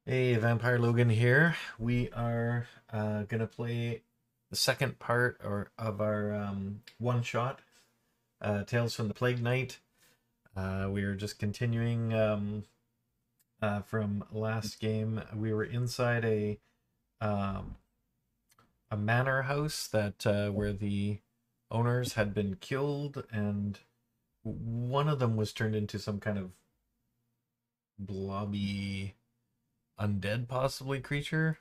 Hey, Vampire Logan here. We are gonna play the second part of our one shot, Tales from the Plague Knight. We are just continuing from last game. We were inside a manor house that where the owners had been killed, and one of them was turned into some kind of blobby undead possibly creature,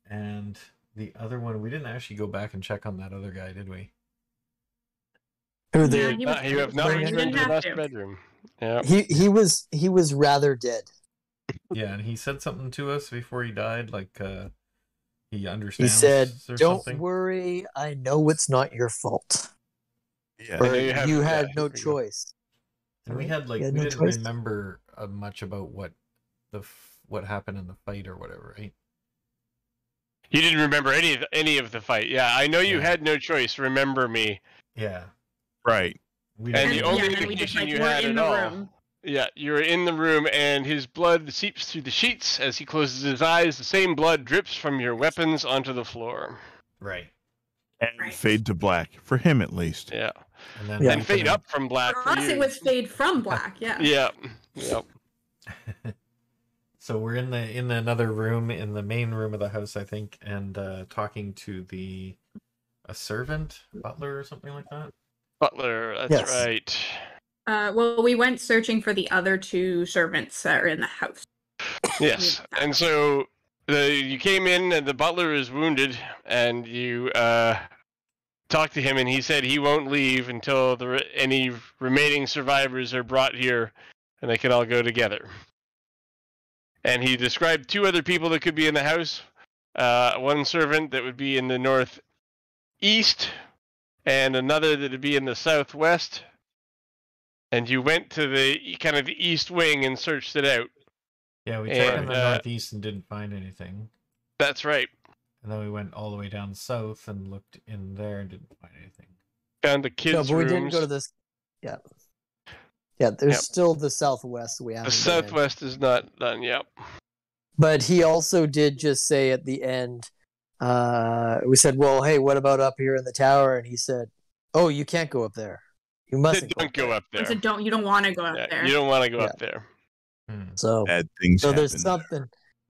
and the other one, we didn't actually go back and check on that other guy, did we? Who Yeah, the you have not bringing returned to the in- master bedroom. Yeah. he was rather dead. Yeah, and he said something to us before he died, like he He understands. said, or "Don't something. worry, I know it's not your fault." Yeah. Or I know you have- had yeah, no here we go. choice. And we had like You had we no didn't choice? remember much about what happened in the fight or whatever, right? You didn't remember any of the fight. Yeah, I know you Yeah. had no choice. Remember me. Yeah, Right. we And didn't the only know. we just indication like you we're had in at the all. room. Yeah, you were in the room, and his blood seeps through the sheets as he closes his eyes. The same blood drips from your weapons onto the floor. Right, And Right. fade to black for him at least. Yeah, and then Yeah. and fade up from black For for us, you. it was fade from black. Yeah. Yeah, yep. So we're in another room, in the main room of the house, I think, and talking to a servant, butler, or something like that. Butler. That's Yes. right. Well, we went searching for the other two servants that are in the house. Yes, and so you came in, and the butler is wounded, and you talked to him, and he said he won't leave until any remaining survivors are brought here, and they can all go together. And he described two other people that could be in the house. One servant that would be in the northeast, and another that would be in the southwest. And you went to the kind of the east wing and searched it out. Yeah, we checked in And, the northeast and didn't find anything. That's right. And then we went all the way down south and looked in there and didn't find anything. Found the kids' No, but we rooms. didn't go to this. Yeah. Yeah, there's Yep. still the southwest we The haven't been in. southwest is not done. Yep. But he also did just say at the end, we said, "Well, hey, what about up here in the tower?" And he said, "Oh, you can't go up there. You mustn't Don't go up there. So you don't want to go up Yeah, there. you don't want to go Yeah. up there. So, Bad things so there's happen.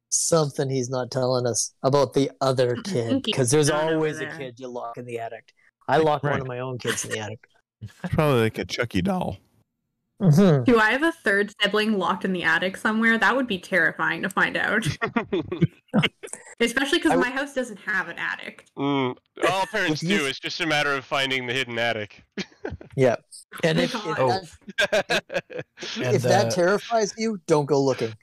something he's not telling us about the other kid, Kinky because there's down over always a there. kid you lock in the attic. I lock one Right. of my own kids in the attic. It's probably like a Chucky doll. Mhm. Do I have a third sibling locked in the attic somewhere? That would be terrifying to find out. Especially because my house doesn't have an attic. All parents If you- do. It's just a matter of finding the hidden attic. Yeah, and if Oh. if that terrifies you, don't go looking.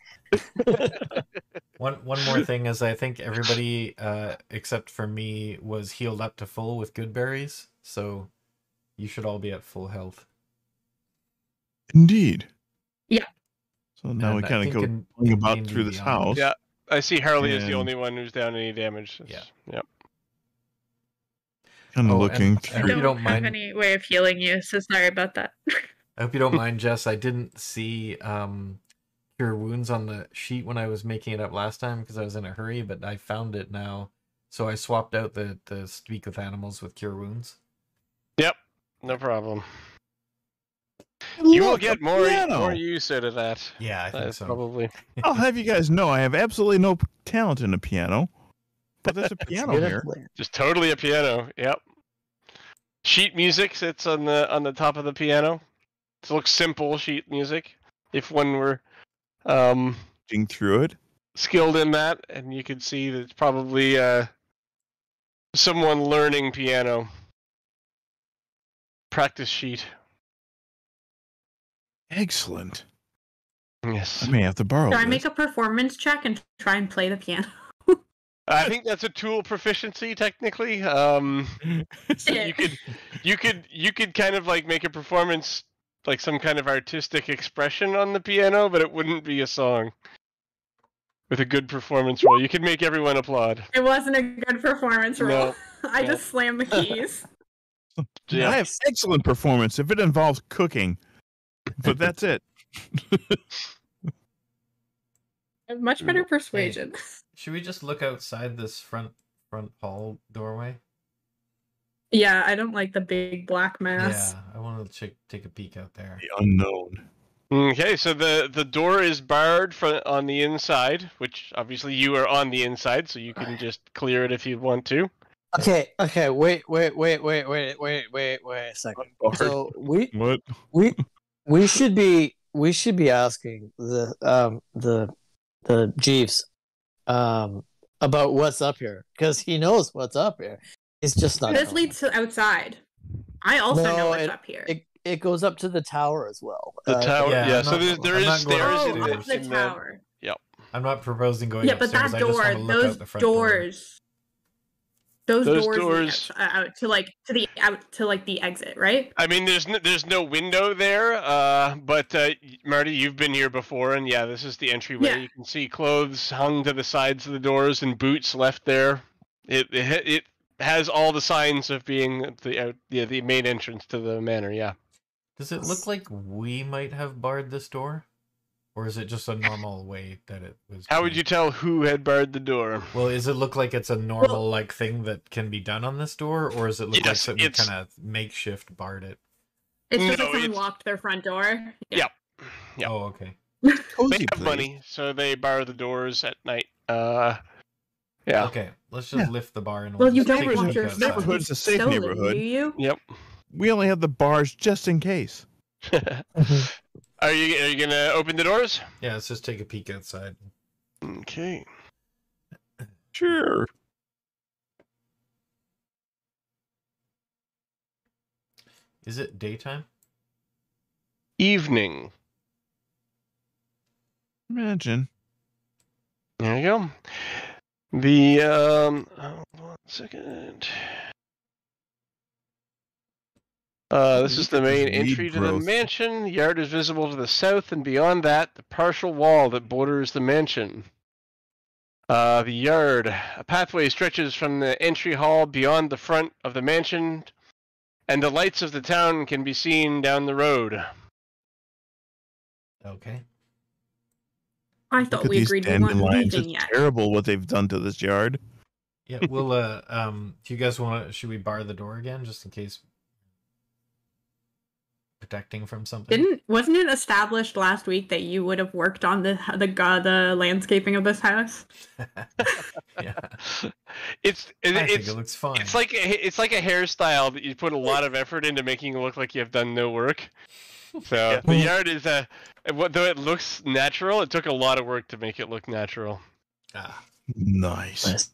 One more thing is, I think everybody except for me was healed up to full with good berries, so you should all be at full health. Indeed. Yeah. So now And we I kind of think go in going about D&D through this Beyond. house. Yeah. I see Harley is the And- only one who's down any damage. Yeah. Yep. Kind of Oh, looking and- through. and- If you don't mind- any way of healing you, so sorry about that. I hope you don't mind, Jess. I didn't see cure wounds on the sheet when I was making it up last time because I was in a hurry, but I found it now. So I swapped out the speak with animals with cure wounds. Yep. No problem. You will Look, get a more piano. use out of that. Yeah, I think That's so. probably. I'll have you guys know I have absolutely no talent in the piano, but there's a piano You're the here. player. Just totally a piano. Yep. Sheet music sits on the top of the piano. It looks simple sheet music. If one were Looking through it. skilled in that, and you could see that it's probably someone learning piano. Practice sheet. Excellent. Yes. I may have to borrow Do I this. make a performance check and try and play the piano? I think that's a tool proficiency technically. You could kind of like make a performance, like some kind of artistic expression on the piano, but it wouldn't be a song. With a good performance roll, you could make everyone applaud. It wasn't a good performance roll. No, I no. just slammed the keys. Yeah. I have excellent performance if it involves cooking, but that's it. Much better persuasion. Should we just look outside this front hall doorway? Yeah, I don't like the big black mass. Yeah, I want to take a peek out there. The unknown. Okay, so the door is barred on the inside, which obviously you are on the inside, so you can just clear it if you want to. Okay, wait a second. So What? we should be asking the Jeeves about what's up here, because he knows what's up here. It's just not. This leads to outside. I also know what's up here. It goes up to the tower as well. The tower, yeah. So there is stairs in the tower. Yep. I'm not proposing going upstairs. Yeah, but that door, those doors out to the exit, right? I mean, there's no window there, but Marty, you've been here before, and yeah, this is the entryway. Yeah. You can see clothes hung to the sides of the doors and boots left there. It has all the signs of being the main entrance to the manor. Yeah. Does it look like we might have barred this door? Or is it just a normal way that it was? How would you tell who had barred the door? Well, does it look like it's a normal thing that can be done on this door? Or does it look like we kind of makeshift barred it? It's just that someone locked their front door? Yeah. Yep. Oh, okay. They have money, so they bar the doors at night. Yeah. Okay, let's just lift the bar and you don't want your neighborhood's a safe neighborhood. Do you? Yep. We only have the bars just in case. Are you gonna open the doors? Yeah, let's just take a peek outside. Okay. Sure. Is it daytime? Evening. Imagine. There you go. The hold on a second. This is the main entry to the mansion. The yard is visible to the south, and beyond that, the partial wall that borders the mansion. The yard. A pathway stretches from the entry hall beyond the front of the mansion, and the lights of the town can be seen down the road. Okay. I thought we agreed we weren't leaving yet. It's terrible what they've done to this yard. Yeah, we'll, do you guys should we bar the door again, just in case? Protecting from something. Wasn't it established last week that you would have worked on the landscaping of this house? Yeah. I think it looks fine. It's like a hairstyle that you put a lot of effort into making it look like you have done no work. So the yard is though it looks natural, it took a lot of work to make it look natural. Nice.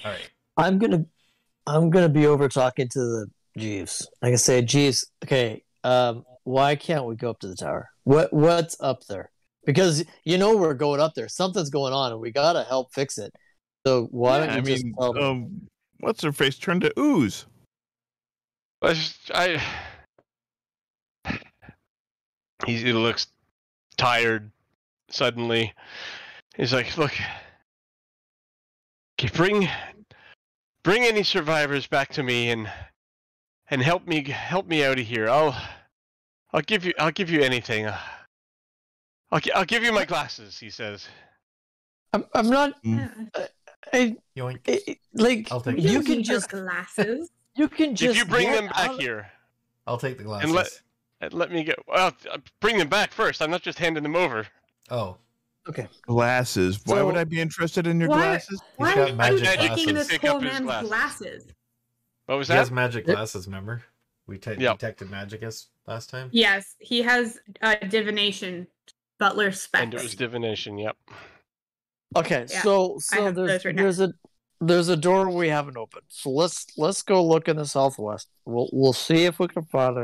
All right. I'm gonna be over talking to the Jeeves. I can say, Jeeves, okay, why can't we go up to the tower? What's up there? Because we're going up there. Something's going on, and we gotta help fix it. So why don't you just tell me? What's her face turned to ooze? He looks tired suddenly. He's like, look, bring any survivors back to me and help me out of here. I'll give you anything. I'll give you my glasses, he says. I'm not. Like I'll take you can just glasses. You can just. If you bring them back here, I'll take the glasses. And let me go. Well, bring them back first. I'm not just handing them over. Oh. Okay. Glasses. Why would I be interested in your glasses? Why He's got are magic you taking glasses. this poor man's glasses? What was He that? has magic glasses, remember? We detected magicus last time. Yes, he has divination, butler specs. And it was divination, yep. Okay, Yeah, so there's a door we haven't opened. So let's go look in the southwest. We'll see if we can find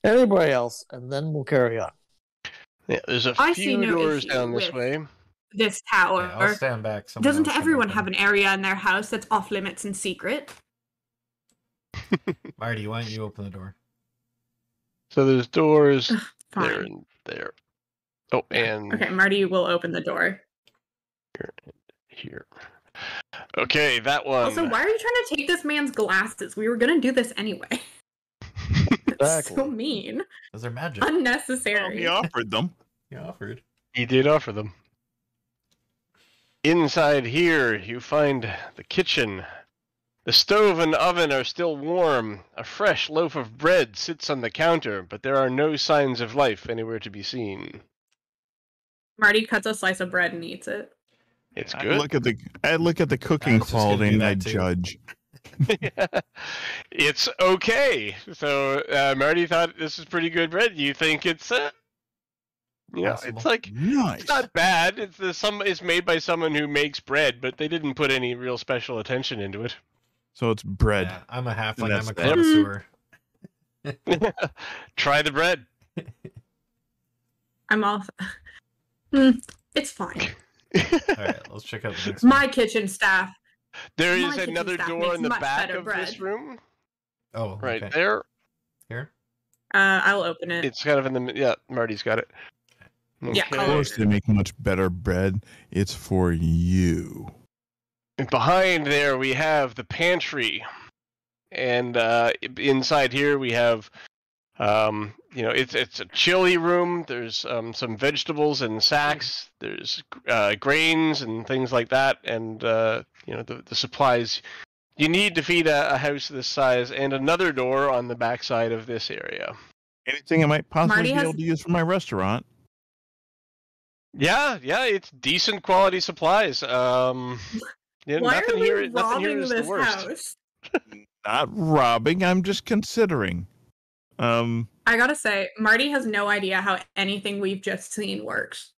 anybody else, and then we'll carry on. Yeah, there's a I see few no doors issue down this with way. This tower. Yeah, I'll stand back. Doesn't everyone have an area in their house that's off limits and secret? Marty, why don't you open the door? So there's doors Fine. there and there. Oh, and Okay, Marty will open the door. here. Okay, that one. Also, why are you trying to take this man's glasses? We were gonna do this anyway. That's so mean. Because they're magic. Unnecessary. He offered them. He offered. He did offer them. Inside here, you find the kitchen. The stove and oven are still warm. A fresh loaf of bread sits on the counter, but there are no signs of life anywhere to be seen. Marty cuts a slice of bread and eats it. It's I good. look at the cooking was just gonna quality do and that I too. judge. It's okay. So Marty thought this is pretty good bread. You think it's Possible. it's like Nice. it's not bad. It's made by someone who makes bread, but they didn't put any real special attention into it. So it's bread. Yeah, I'm a halfling. That's I'm a that. connoisseur. Try the bread. I'm off. It's fine. All right, let's check out the next one. My kitchen staff. There My is kitchen another staff door makes in the much back better of this bread. room, Oh, right okay. there. Here. I'll open it. It's kind of in the Marty's got it. Yeah, Of I'll course, they make much better bread. It's for you. And behind there we have the pantry, and inside here we have, it's a chilly room. There's some vegetables in sacks. There's grains and things like that, and the supplies you need to feed a house this size. And another door on the backside of this area. Anything I might possibly Marty be has- able to use for my restaurant. Yeah, it's decent quality supplies. Why nothing are we here. Nothing here robbing is the this worst. house? Not robbing. I'm just considering. I gotta say, Marty has no idea how anything we've just seen works.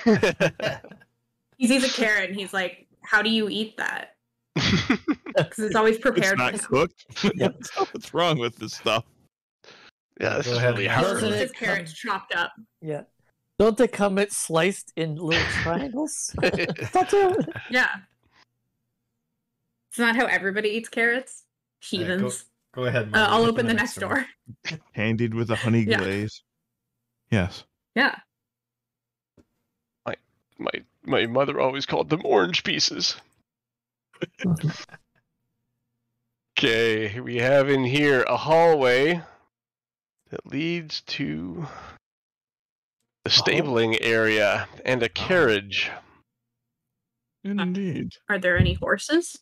He sees a carrot and he's like, "How do you eat that?" Because it's always It's prepared. not cooked. What's wrong with this stuff? Yeah, this Go is ahead. really Most hard. Doesn't of it his carrots chopped up. Yeah. Don't they come it sliced in little triangles? That's it. Yeah. It's not how everybody eats carrots. Heathens. Go ahead. Marty, I'll open the next door. Candied with a honey Yeah. glaze. Yes. Yeah. My mother always called them orange pieces. Okay, we have in here a hallway that leads to the stabling area and a carriage. Indeed. Are there any horses?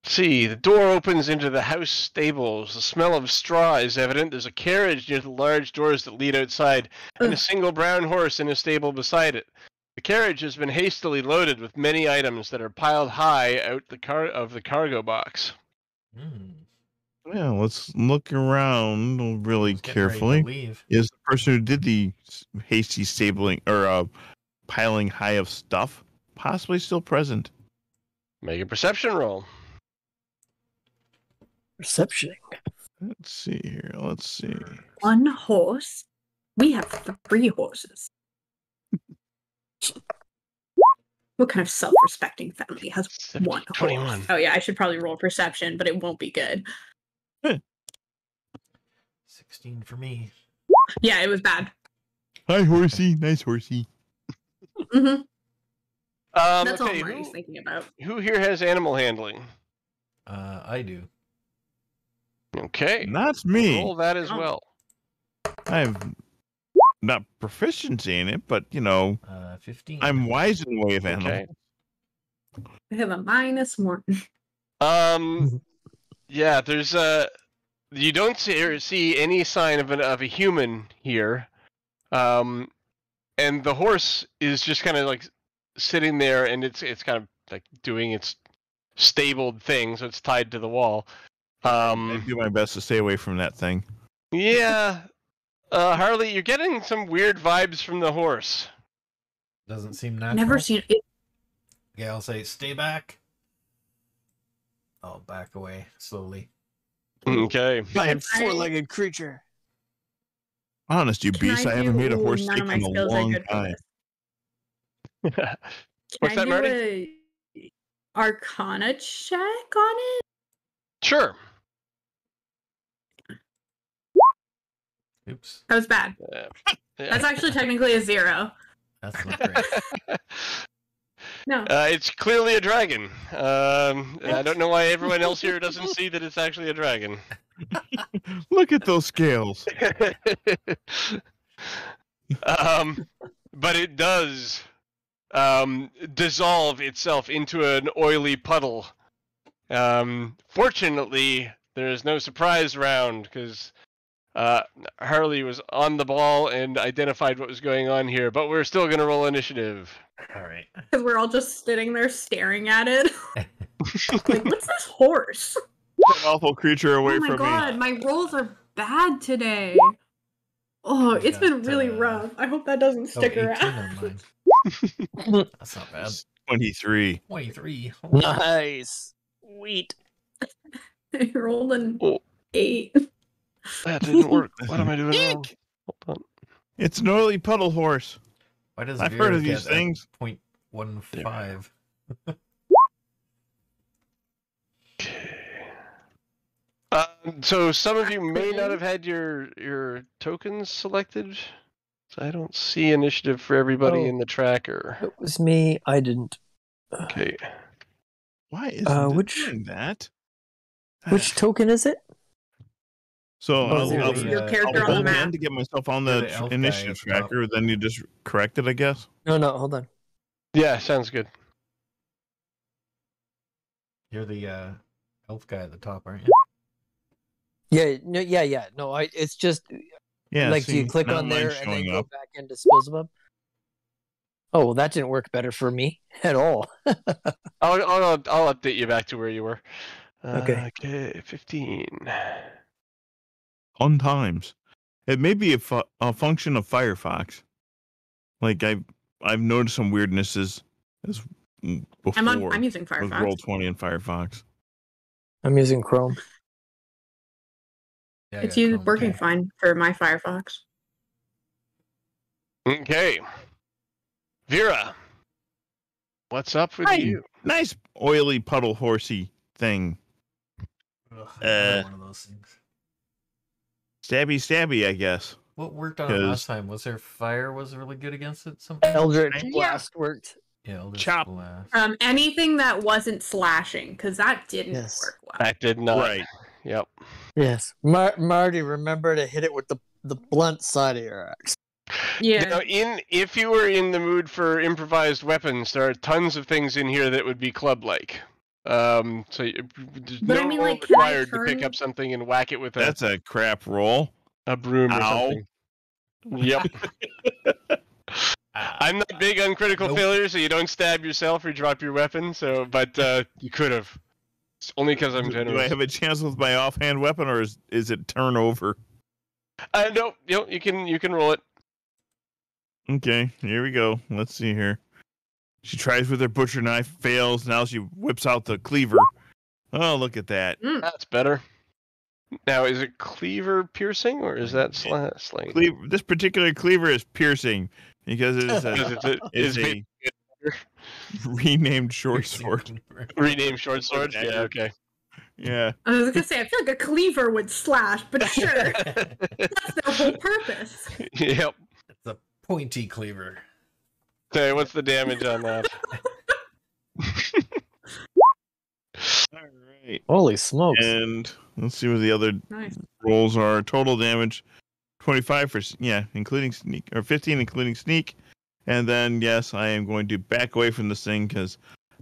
See, the door opens into the house stables. The smell of straw is evident. There's a carriage near the large doors that lead outside, and a Ugh. single brown horse in a stable beside it. The carriage has been hastily loaded with many items that are piled high out of the cargo box. Well, let's look around really carefully. Leave. Is the person who did the hasty stabling or piling high of stuff possibly still present? Make a perception roll. Perception. Let's see here. Let's see. One horse? We have 3 horses. What kind of self-respecting family has one horse? 21. Oh yeah, I should probably roll perception, but it won't be good. 16 for me. Yeah, it was bad. Hi, horsey. Nice horsey. hmm That's all Okay, Marty's thinking about. who here has animal handling? I do. Okay, Not me. roll that as Oh. well. I'm not proficiency in it, but 15. I'm wise in the way of animals. Okay. I have a -1. Yeah, there's you don't see any sign of a human here, and the horse is just kind of like sitting there, and it's kind of like doing its stabled thing, so it's tied to the wall. I do my best to stay away from that thing. Yeah, Harley, you're getting some weird vibes from the horse. Doesn't seem natural. Never seen it. Okay, I'll say stay back. I'll back away slowly. Okay. Giant 4-legged creature. Honest, you Can beast, I haven't made a horse none stick of my in a skills are long good for time. this. What's Can that, I do Marty? a Arcana check on it? Sure. Oops. That was bad. Yeah. That's actually technically a 0. That's not great. No. It's clearly a dragon. I don't know why everyone else here doesn't see that it's actually a dragon. Look at those scales. But it does dissolve itself into an oily puddle. Fortunately, there is no surprise round because Harley was on the ball and identified what was going on here, but we're still going to roll initiative. All right. Because we're all just sitting there staring at it. Like, what's this horse? That awful creature away Oh my from god, my rolls are bad today. Oh, it's been really rough. I hope that doesn't stick 18 around. on mine. That's not bad. me. 23. 23. Nice. Sweet. I rolled an Oh, 8. that didn't work. What am I doing wrong? Hold on. It's an oily puddle horse. Why does I've Vera heard of these get a things. 0.15? So some of you may not have had your tokens selected. So I don't see initiative for everybody Oh. in the tracker. It was me. I didn't. Okay. Why isn't which- it doing that? Which token is it? So Oh, I'll, zero. I'll, Your I'll character on the hold map. in to get myself on You're the the elf guy initiative at the top. tracker. Then you just correct it, I guess. No, hold on. Yeah, sounds good. You're the elf guy at the top, aren't you? Yeah. No, it's just Yeah. like, do you see, click now on mine's there and then showing go up. back and dispose of them? Oh, well, that didn't work better for me at all. I'll update you back to where you were. Okay. Okay, 15. On times. It may be a function of Firefox. Like I've noticed some weirdnesses as before. I'm using with Firefox. Roll20 and Firefox. I'm using Chrome. Yeah, I It's got Chrome working too. fine for my Firefox. Okay. Vera, what's up with Hi. you? Nice oily puddle horsey thing. Ugh, another Uh, one of those things. Stabby, I guess. What worked on it 'Cause- last time? Was there fire was really good against it? Something? Eldritch Yeah. Blast worked. Yeah, Eldritch Chop. Blast. Anything that wasn't slashing, because that didn't Yes. work well. That did not. Right. Yep. Yes. Marty, remember to hit it with the blunt side of your axe. Yeah. Now, if you were in the mood for improvised weapons, there are tons of things in here that would be club-like. So there's But no I mean, roll like, can I required to pick turn- up something and whack it with That's a crap roll. a broom or Ow. something. Yep. I'm not big on critical Nope. failure, so you don't stab yourself or drop your weapon. So, but you could have. It's only because I'm Do I generous. have a chance with my offhand weapon, or is it turnover? No, you can roll it. Okay, here we go. Let's see here. She tries with her butcher knife, fails. Now she whips out the cleaver. Oh, look at that. That's better. Now, is it cleaver piercing or is that sling? This particular cleaver is piercing because it is Is a it renamed short Piercing sword. cleaver. renamed short sword? Yeah, okay. Yeah. I was gonna say, I feel like a cleaver would slash, but sure, that's their whole purpose. Yep. It's a pointy cleaver. Okay, what's the damage on that? All right. Holy smokes. And let's see what the other Nice. rolls are. Total damage 25 for including sneak, or 15 including sneak. And then yes, I am going to back away from this thing because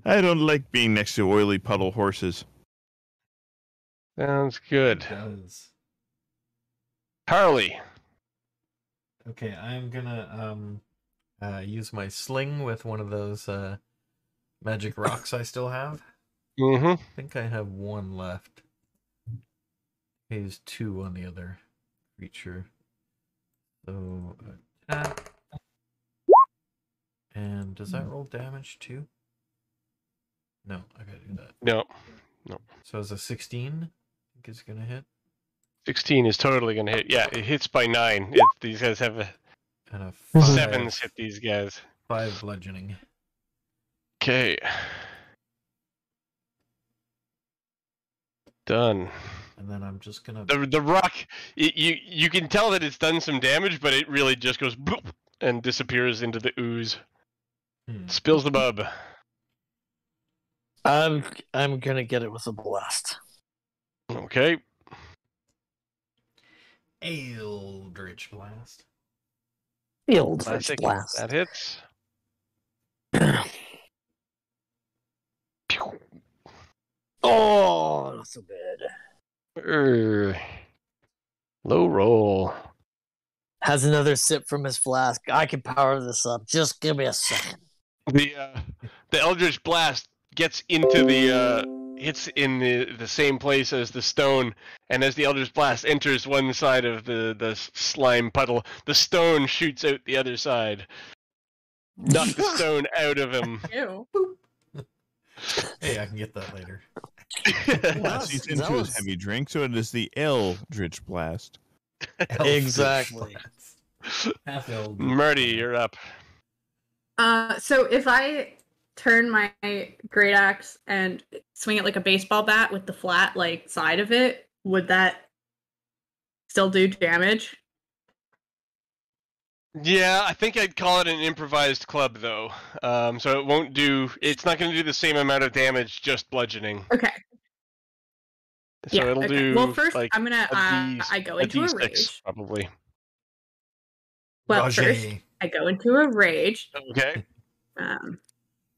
I don't like being next to oily puddle horses. Sounds good. It does. Harley. Okay, I'm gonna use my sling with one of those magic rocks I still have. Mm-hmm. I think I have one left. There's 2 on the other creature. So attack. And does that roll damage too? No, I gotta do that. No. So is a 16? I think it's gonna hit. 16 is totally going to hit. Yeah, it hits by 9. These guys have And a Mhm. 7s hit these guys. 5 bludgeoning. Okay. Done. And then I'm just gonna The rock, you can tell that it's done some damage, but it really just goes bloop and disappears into the ooze. Spills the bub. I'm gonna get it with a blast. Okay. Eldritch Blast. Eldritch Classic. Blast. That hits. Oh, not so good. Low roll. Has another sip from his flask. I can power this up. Just give me a second. The Eldritch Blast gets into the hits in the same place as the stone, and as the Eldritch Blast enters one side of the slime puddle, the stone shoots out the other side. Knock the stone out of him. Ew. Hey, I can get that later. He's into his heavy drink, so it is the Eldritch Blast. Exactly. Half Eldritch. Marty, you're up. So if I turn my great axe and swing it like a baseball bat with the flat like side of it, would that still do damage? Yeah, I think I'd call it an improvised club though. So it won't do. It's not going to do the same amount of damage just bludgeoning. Okay. So Yeah, it'll okay. do. Well, first like I'm gonna I go into a D6 rage. probably. Well, Roger. first I go into a rage. Okay.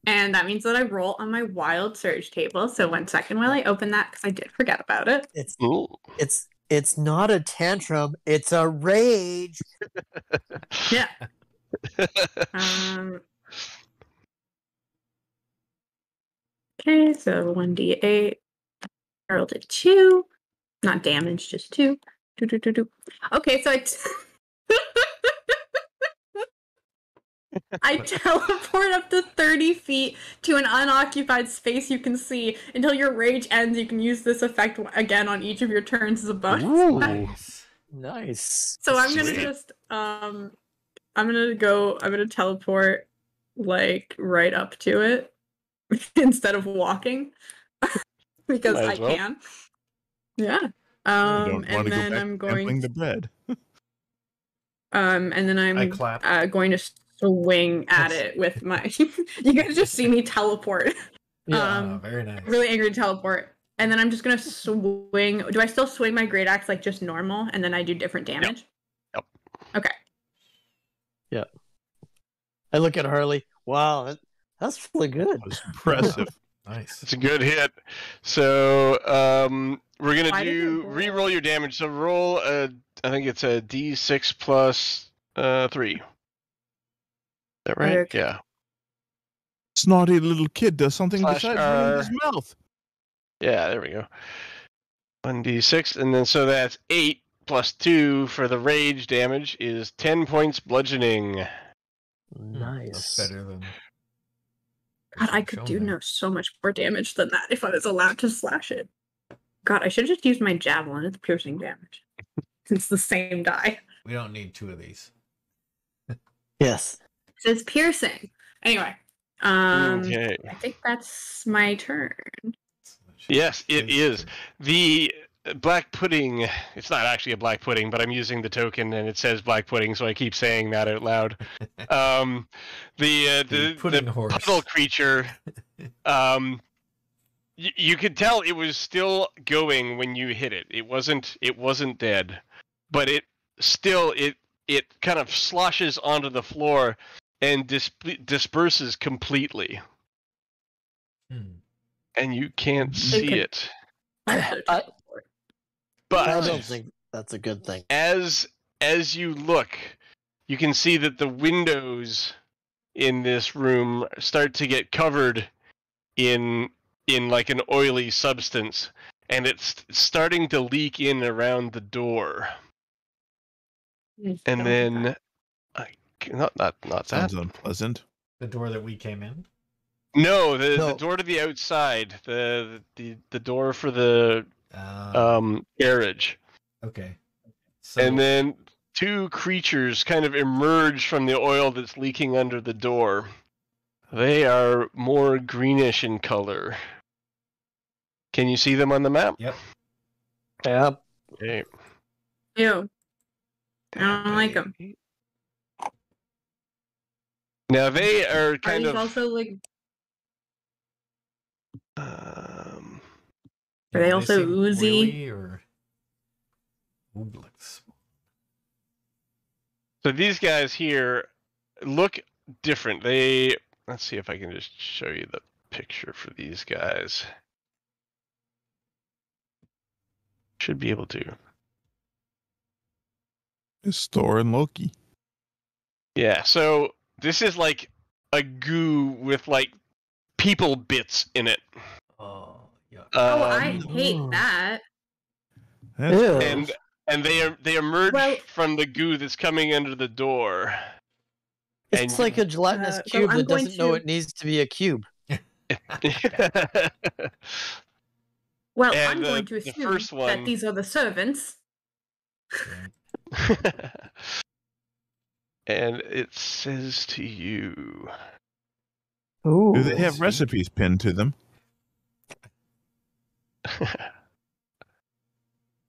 And that means that I roll on my wild surge table. So 1 second while I open that because I did forget about it. Ooh. It's not a tantrum. It's a rage. Yeah. Okay, so 1d8. I rolled a 2. Not damage, just 2. Okay, so I teleport up to 30 feet to an unoccupied space you can see. Until your rage ends, you can use this effect again on each of your turns as a bonus. Nice. Nice. So I'm gonna Sweet. just I'm gonna teleport like right up to it instead of walking. Because Might I as well. can. Yeah. I don't want And to go then back I'm to going sampling the bread. and then I I'm clap. going to swing at it with my you guys just see me teleport. Yeah, very nice. Really angry teleport. And then I'm just gonna swing. Do I still swing my great axe like just normal and then I do different damage? Yep. Okay. Yeah. I look at Harley. Wow, that's really good. That was impressive. Nice. It's a good hit. So we're gonna Why did do it roll? re-roll your damage. So roll I think it's a D6 plus 3. Is that right? Okay. Yeah. Snotty little kid does something Slash besides running his R. mouth. Yeah, there we go. 1d6, and then so that's 8 plus 2 for the rage damage is 10 points bludgeoning. Nice. That's better than. God, I could do so much more damage than that if I was allowed to slash it. God, I should have just used my javelin. It's piercing damage. It's the same die. We don't need 2 of these. Yes. It says piercing. Anyway, Okay. I think that's my turn. Yes, it is. The black pudding, it's not actually a black pudding, but I'm using the token and it says black pudding, so I keep saying that out loud. The pudding horse. puddle creature, you could tell it was still going when you hit it. It wasn't dead, but it kind of sloshes onto the floor and disperses completely. And you can't see it. I But don't think that's a good thing. as you look, you can see that the windows in this room start to get covered in like an oily substance, and it's starting to leak in around the door. And then not that. Sounds unpleasant. The door that we came in. No, the door to the outside, the door for the garage. Okay. So, And then 2 creatures kind of emerge from the oil that's leaking under the door. They are more greenish in color. Can you see them on the map? Yep. Yep. Okay. Ew. I don't like them. Now they are Are kind these of. also like? Um, Are they also seem oozy? oily or Ooblex? so these guys here look different. They let's see if I can just show you the picture for these guys. Should be able to. It's Thor and Loki. Yeah, so this is like a goo with like people bits in it. Oh, yeah. I hate that. That's Ew. gross. And they emerge Well- from the goo that's coming under the door. It's like a gelatinous so cube I'm that going doesn't know to- it needs to be a cube. Well, And I'm going to the assume first one- that these are the servants. And it says to you, Ooh. Do they have recipes pinned to them?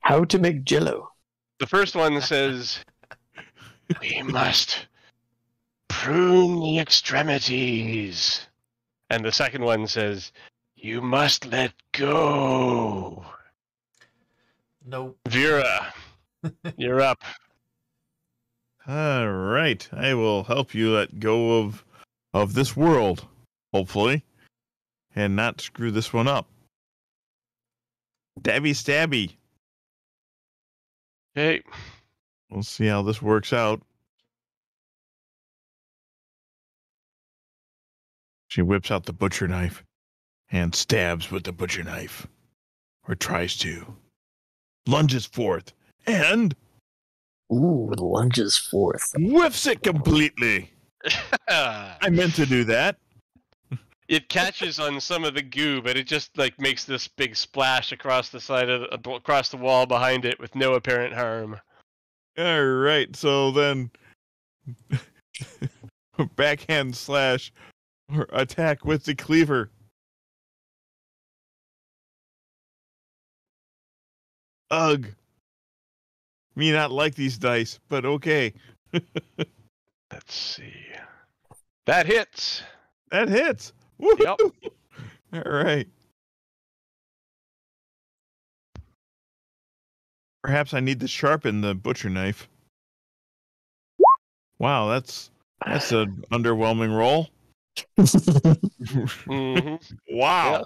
How to make Jello? the first one says, we must prune the extremities. And the second one says, you must let go. Nope. Vera, you're up. All right, I will help you let go of this world, hopefully, and not screw this one up. Dabby stabby. Okay. We'll see how this works out. She whips out the butcher knife and stabs with the butcher knife, or tries to. Lunges forth and Ooh, lunges forth. whiffs it completely. I meant to do that. It catches on some of the goo, but it just like makes this big splash across the side of across the wall behind it with no apparent harm. All right, so then backhand slash or attack with the cleaver. Ugh. Me not like these dice, but okay. Let's see. That hits. That hits. Woo-hoo! Yep. All right. Perhaps I need to sharpen the butcher knife. Wow, that's an underwhelming roll. Mm-hmm. Wow.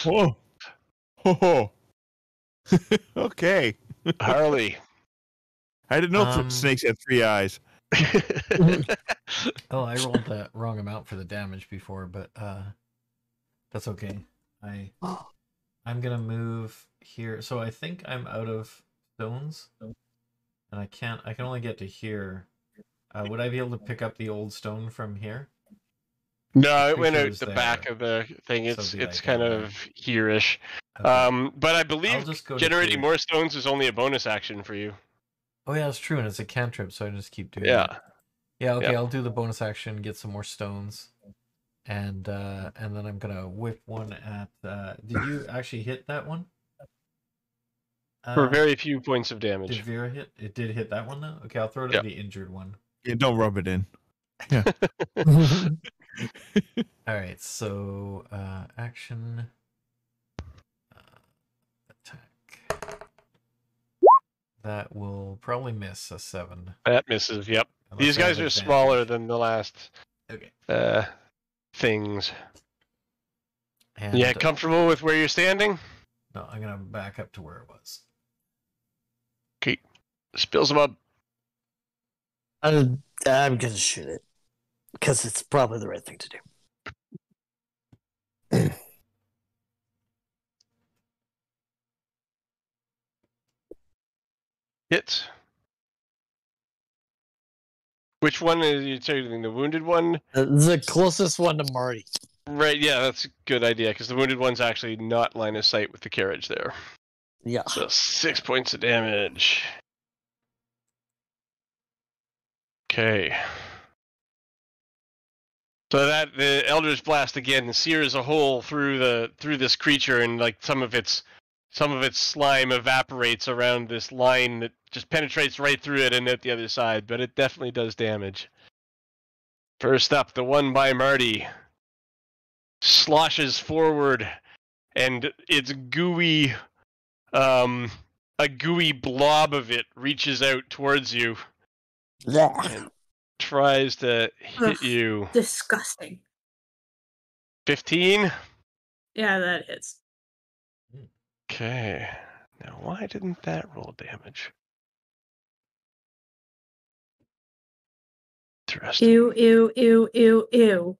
Whoa. Whoa. Okay. Harley. I didn't know snakes had 3 eyes. Oh, I rolled the wrong amount for the damage before, but that's okay. I'm gonna move here. So I think I'm out of stones, and I can only get to here. Would I be able to pick up the old stone from here? No, it went Creature out was the there. back of the thing. So It's it'd be it's like kind over of here-ish. Okay. But I I'll believe just go to generating here. more stones is only a bonus action for you. Oh yeah, that's true, and it's a cantrip, so I just keep doing Yeah. it. Yeah, okay, Yeah. I'll do the bonus action, get some more stones, and then I'm gonna whip one at. Did you actually hit that one? For very few points of damage. Did Vera hit? It did hit that one though. Okay, I'll throw it Yeah. at the injured one. Yeah, don't rub it in. All right, so action, attack. That will probably miss a 7. That misses, yep. Unless These I have guys are advantage. smaller than the last Okay. things. And, Yeah, comfortable with where you're standing? No, I'm gonna back up to where it was. Okay. Spills them up. I'm gonna shoot it because it's probably the right thing to do. Hits. Which one are you targeting? The wounded one? The closest one to Marty. Right, yeah, that's a good idea, because the wounded one's actually not line of sight with the carriage there. Yeah. So 6 points of damage. Okay. So that the Eldritch Blast again sears a hole through this creature, and like some of its slime evaporates around this line that just penetrates right through it and out the other side, but it definitely does damage. First up, the one by Marty sloshes forward, and its gooey, a gooey blob of it reaches out towards you. Yeah. tries to hit Ugh. you. Disgusting. 15. Yeah, that is. Okay. Now, why didn't that roll damage? Interesting. Ew, ew, ew, ew, ew.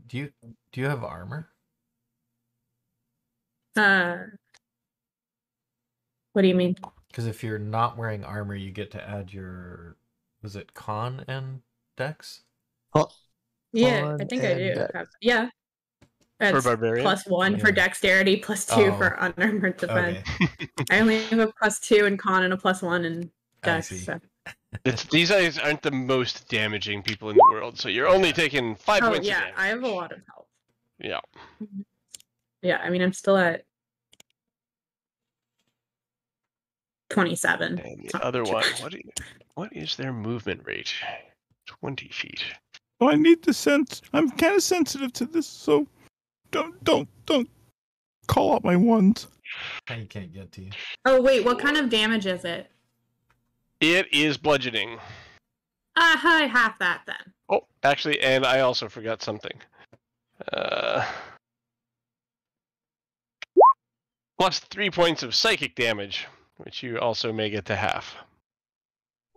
Do you have armor? What do you mean? Because if you're not wearing armor, you get to add your, was it con and dex? Yeah, Con I think I and do. dex. Yeah. For That's barbarian? +1 for Yeah. dexterity, +2 Oh. for unarmored defense. Okay, I only have a +2 in con and a +1 in I dex. see. So. These guys aren't the most damaging people in the world, so you're only taking 5 Oh points of yeah, damage. I have a lot of health. Yeah. Yeah, I mean I'm still at 27. And It's the not other too one, bad. what is their movement rate? 20 feet. Oh, I need the sense. I'm kind of sensitive to this, so don't call out my ones. I can't get to you. Oh wait, what kind of damage is it? It is bludgeoning. Hi, half that then. Oh, actually, and I also forgot something. Plus 3 points of psychic damage, which you also may get to half.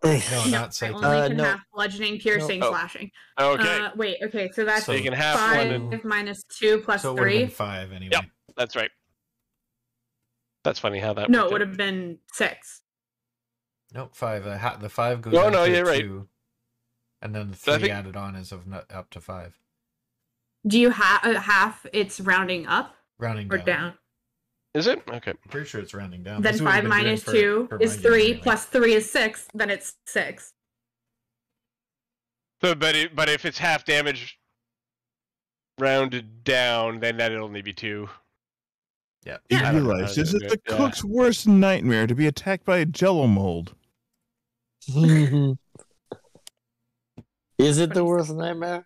No, No, not I psychic. only can no. have bludgeoning, piercing, No. Oh. slashing. Okay, Wait, okay, so that's so you can have 5 one and... minus 2 plus So it would have 3. been 5 anyway. Yep. That's right. That's funny how that No, it worked would out. have been 6. Nope, 5. The 5 goes No, down to you're 2. right. And then the So I 3 think- added on is up to 5. Do you have half? It's rounding up Rounding or down. down? Is it? Okay. Pretty sure it's rounding down. Then That's what we've 5 been doing minus for 2 my is game 3 anyway. plus 3 is 6. Then it's 6. So, but if it's half damage rounded down, then that'd only be 2. Yeah. You I don't know realize, how is to it do the it, yeah. cook's worst nightmare to be attacked by a jello mold? Is it the worst nightmare?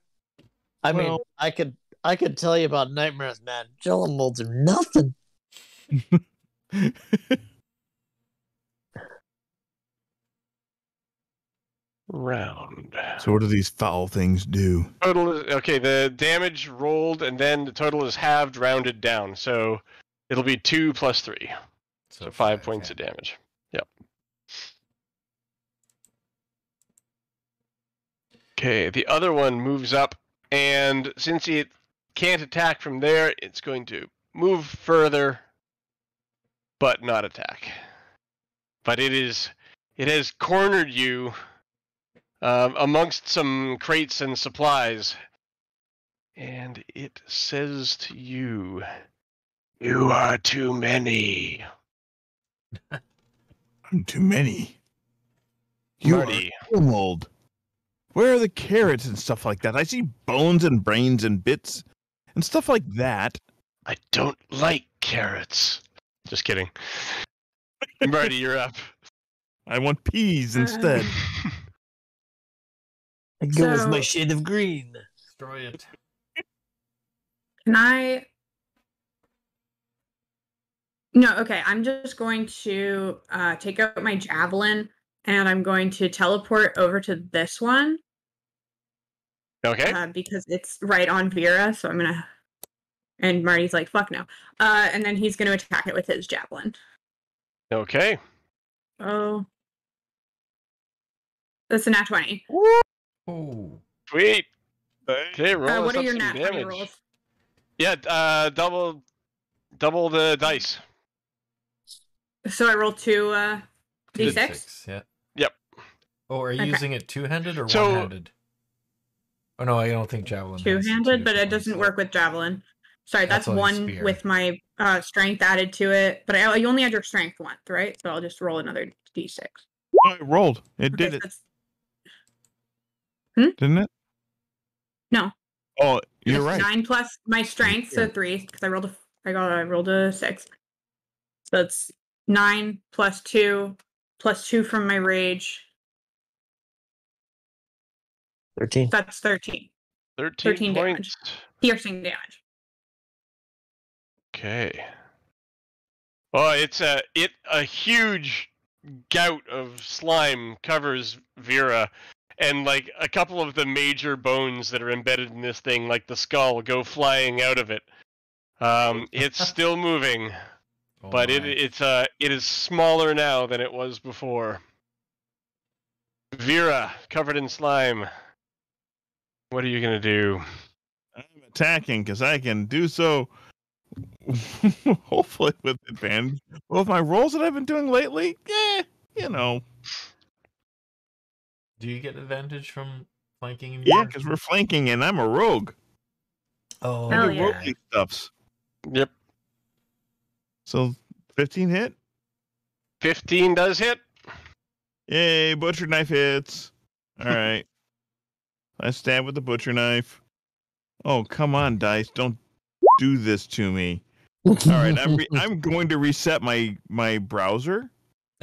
I mean, Well- I could tell you about nightmares, man. Jello molds are nothing. Round. So what do these foul things do? Total is okay. The damage rolled, and then the total is halved, rounded down. So it'll be 2 plus 3. So 5 points of damage. Yep. Okay, the other one moves up, and since it can't attack from there, it's going to move further, but not attack. But it has cornered you amongst some crates and supplies, and it says to you, "You are too many." I'm too many. You Marty. are mold. Where are the carrots and stuff like that? I see bones and brains and bits and stuff like that. I don't like carrots. Just kidding. Marty, you're up. I want peas instead. I go with my So- shade of green. Destroy it. Can I? No, okay. I'm just going to take out my javelin and I'm going to teleport over to this one Okay. because it's right on Vera. So I'm gonna. And Marty's like, "Fuck no!" And then he's gonna attack it with his javelin. Okay. Oh, that's a nat 20. Oh. Sweet. Okay, roll us What are up your some nat 20 damage. rolls? Yeah, double the dice. So I rolled 2 d6. D6, yeah. Yep. Oh, are you Okay. using it two-handed or So- one-handed? Oh no, I don't think javelin. has Two-handed, two but it different doesn't ones. work with javelin. Sorry, That's that's only 1 spear. with my strength added to it. But you only add your strength once, right? So I'll just roll another d6. Oh, it rolled. It Okay, did it, that's- didn't it? No. Oh, you're It's right. 9 plus my strength, so 3. Because I rolled a 6. So it's 9 plus 2 from my rage. 13. That's 13. 13 13 points. Piercing damage. Okay. Well, it's a huge gout of slime covers Vera, and like a couple of the major bones that are embedded in this thing, like the skull, go flying out of it. It's still moving, Oh but my. it is smaller now than it was before. Vera, covered in slime. What are you gonna do? I'm attacking because I can do so. Hopefully with advantage. Well, with my rolls that I've been doing lately, you know. Do you get advantage from flanking? In Yeah, your... because we're flanking and I'm a rogue. Oh, Hell I do yeah. roguely stuffs. Yep. So 15 hit. 15 does hit. Yay, butcher knife hits. All right. I stab with the butcher knife. Oh, come on, dice. Don't do this to me. All right, I'm going to reset my browser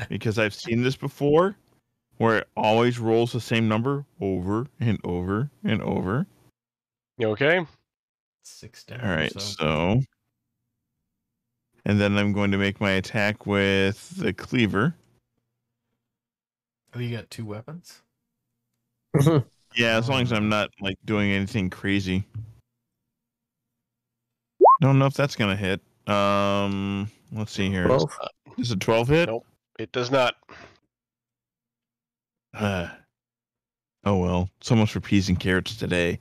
because I've seen this before where it always rolls the same number over and over and over. You okay? 6 down. All right, so and then I'm going to make my attack with the cleaver. Oh, you got 2 weapons? Yeah, as long as I'm not like doing anything crazy. Don't know if that's gonna hit. Let's see here. 12. Is it 12 hit? Nope. It does not. Oh well. So much for peas and carrots today.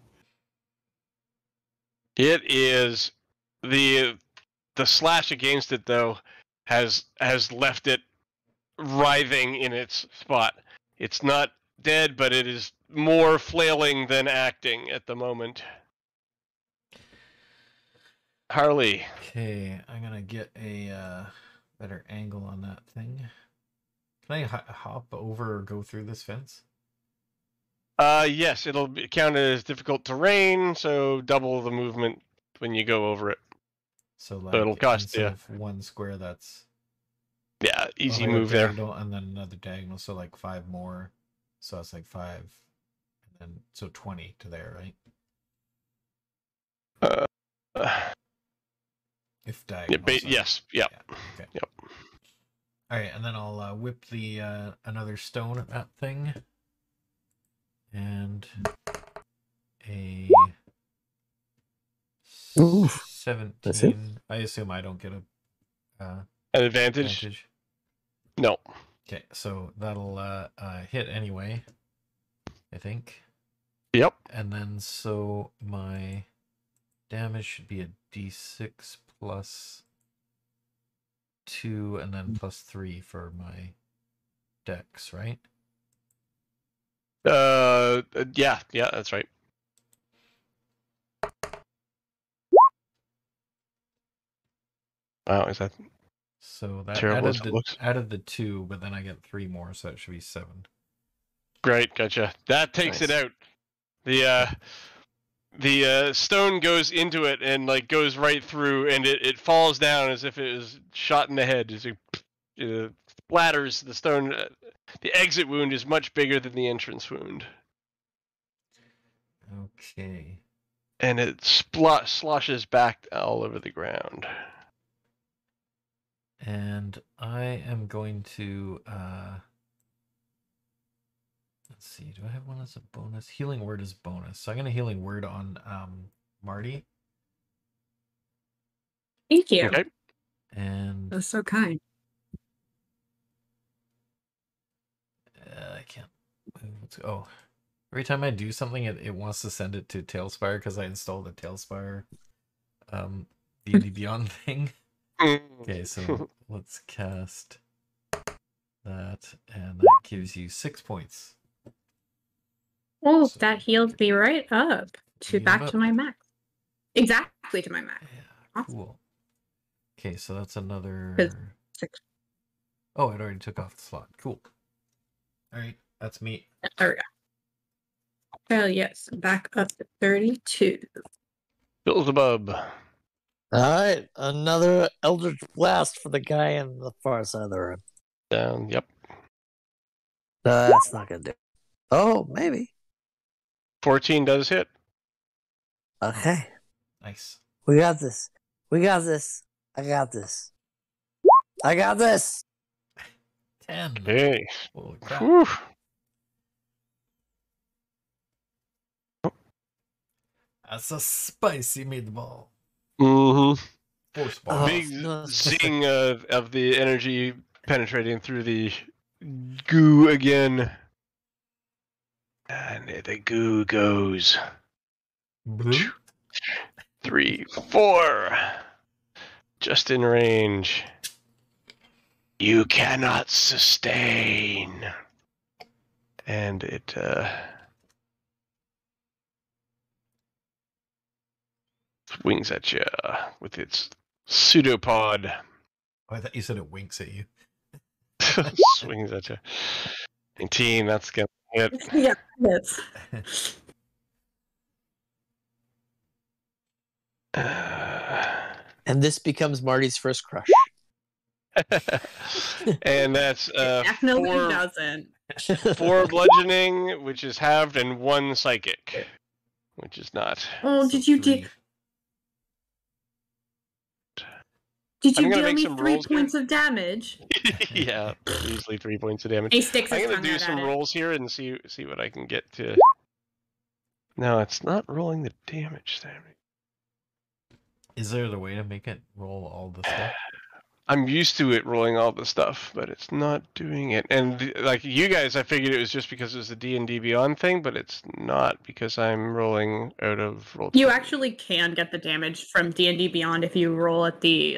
It is the slash against it though has left it writhing in its spot. It's not dead, but it is more flailing than acting at the moment. Harley. Okay, I'm gonna get a better angle on that thing. Can I hop over or go through this fence? Yes, it'll be counted as difficult terrain, so double the movement when you go over it. So like it'll cost instead you. of 1 square, that's Yeah, easy like move a there. diagonal, and then another diagonal, so like 5 more. So that's like 5, and then so 20 to there, right? If diagonal. Yes. Yep. Yeah, okay. Yep. All right, and then I'll whip the another stone at that thing, and a Oof. 17. I assume I don't get a An advantage? No. Okay, so that'll hit anyway, I think. Yep. And then so my damage should be a d6 plus 2 and then plus 3 for my dex, right? Yeah, that's right. Wow, is that So that terrible as it looks? added the 2, but then I get 3 more, so that should be 7. Great, gotcha. That takes it out. The stone goes into it and like goes right through, and it falls down as if it was shot in the head. As it splatters the stone. The exit wound is much bigger than the entrance wound. Okay. And it sloshes back all over the ground. And I am going to let's see, do I have one as a bonus? Healing word is bonus. So I'm gonna healing word on Marty. Thank you. Okay. And That's so kind. I can't move. Oh, every time I do something, it wants to send it to Tailspire because I installed the Tailspire D&D Beyond thing. Okay, so let's cast that, and that gives you 6 points. Oh, So- that healed me right up to Healed back up. to my max. Exactly to my max. Yeah, cool. Okay, so that's another 6. Oh, it already took off the slot. Cool. All right, that's me. There we go. Hell yes, back up to 32. Beelzebub. All right, another Eldritch Blast for the guy in the far side of the room. Down. Yep. That's not gonna do. Oh, maybe. 14 does hit. Okay, Nice. we got this. We got this. I got this. I got this. 10. Okay. Holy crap. Whew. That's a spicy meatball. Mm-hmm. Force Oh, ball. Big no. zing of the energy penetrating through the goo again. And the goo goes. Blue? 3, 4. Just in range. You cannot sustain. And it swings at you with its pseudopod. Oh, I thought you said it winks at you. Swings at you. 19, that's gonna hit. Yeah, hits. And this becomes Marty's first crush. And that's Definitely 4, doesn't. 4 bludgeoning, which is halved, and 1 psychic, which is not. Oh, So did you three. Did I'm you gonna deal make me some 3 rolls here. points of damage? Yeah, easily 3 points of damage. He sticks his I'm gonna tongue do out some at it. rolls here and see what I can get to. No, it's not rolling the damage there. Is there a way to make it roll all the stuff? I'm used to it rolling all the stuff, but it's not doing it. And like you guys, I figured it was just because it was a D&D Beyond thing, but it's not because I'm rolling out of roll. You actually can get the damage from D&D Beyond if you roll at the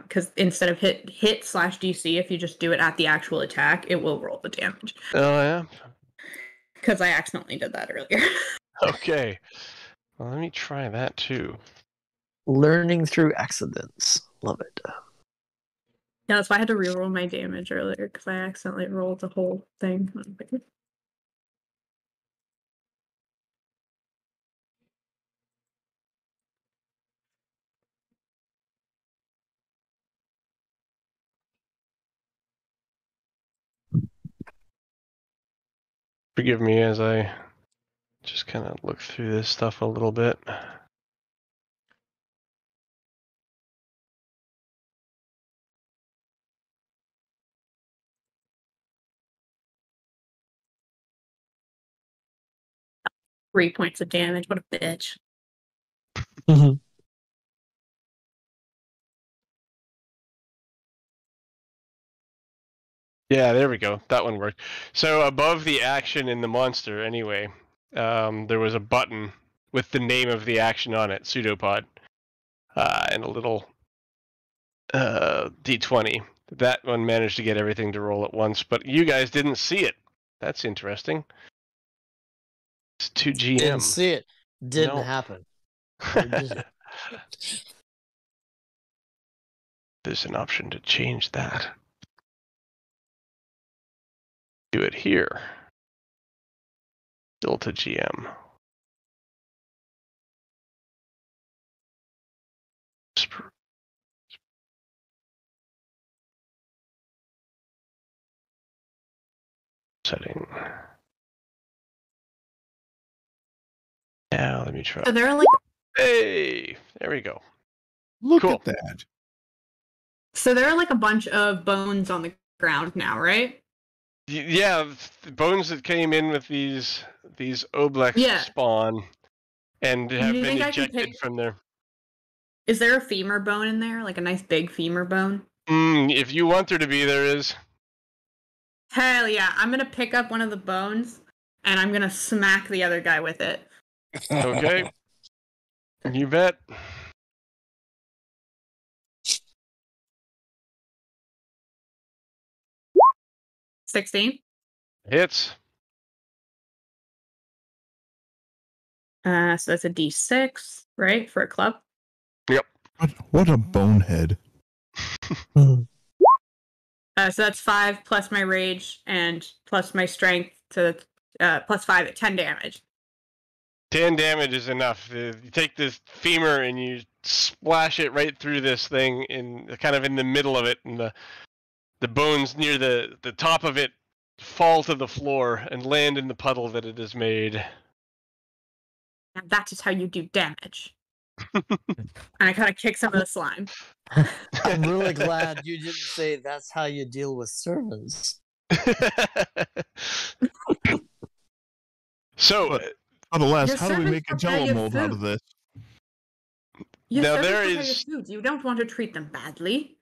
because instead of hit /DC, if you just do it at the actual attack, it will roll the damage. Oh yeah. Because I accidentally did that earlier. Okay. Well, let me try that too. Learning through accidents. Love it. Yeah, that's why I had to reroll my damage earlier because I accidentally rolled the whole thing. Forgive me as I just kind of look through this stuff a little bit. Three points of damage. What a bitch. Yeah, there we go. That one worked. So above the action in the monster, anyway, there was a button with the name of the action on it, pseudopod, and a little D20. That one managed to get everything to roll at once, but you guys didn't see it. That's interesting. It's 2 GM. Didn't see it. Didn't No. happen. Or did it? There's an option to change that. Do it here. Still to GM. Setting. Now let me try. So there are like Hey, there we go. Look Cool. at that. a bunch of bones on the ground now, right? Yeah, the bones that came in with these Oblex Yeah. spawn and have you been think I can ejected pick- from there. Is there a femur bone in there? Like a nice big femur bone? If you want there to be, there is. Hell yeah. I'm gonna pick up one of the bones and I'm gonna smack the other guy with it. Okay. You bet. $16. Hits. So that's a D6, right? For a club. What a bonehead. So that's 5 plus my rage and plus my strength to plus 5 at 10 damage. 10 damage is enough. You take this femur and you splash it right through this thing in kind of in the middle of it, and the bones near the top of it fall to the floor and land in the puddle that it has made. And that is how you do damage. And I kind of kick some of the slime. I'm really glad you didn't say that's how you deal with servants. So Nonetheless, Your how do we servants make a prepare jello your mold out of food. this? Your Now, servants there prepare is- your food. You don't want to treat them badly.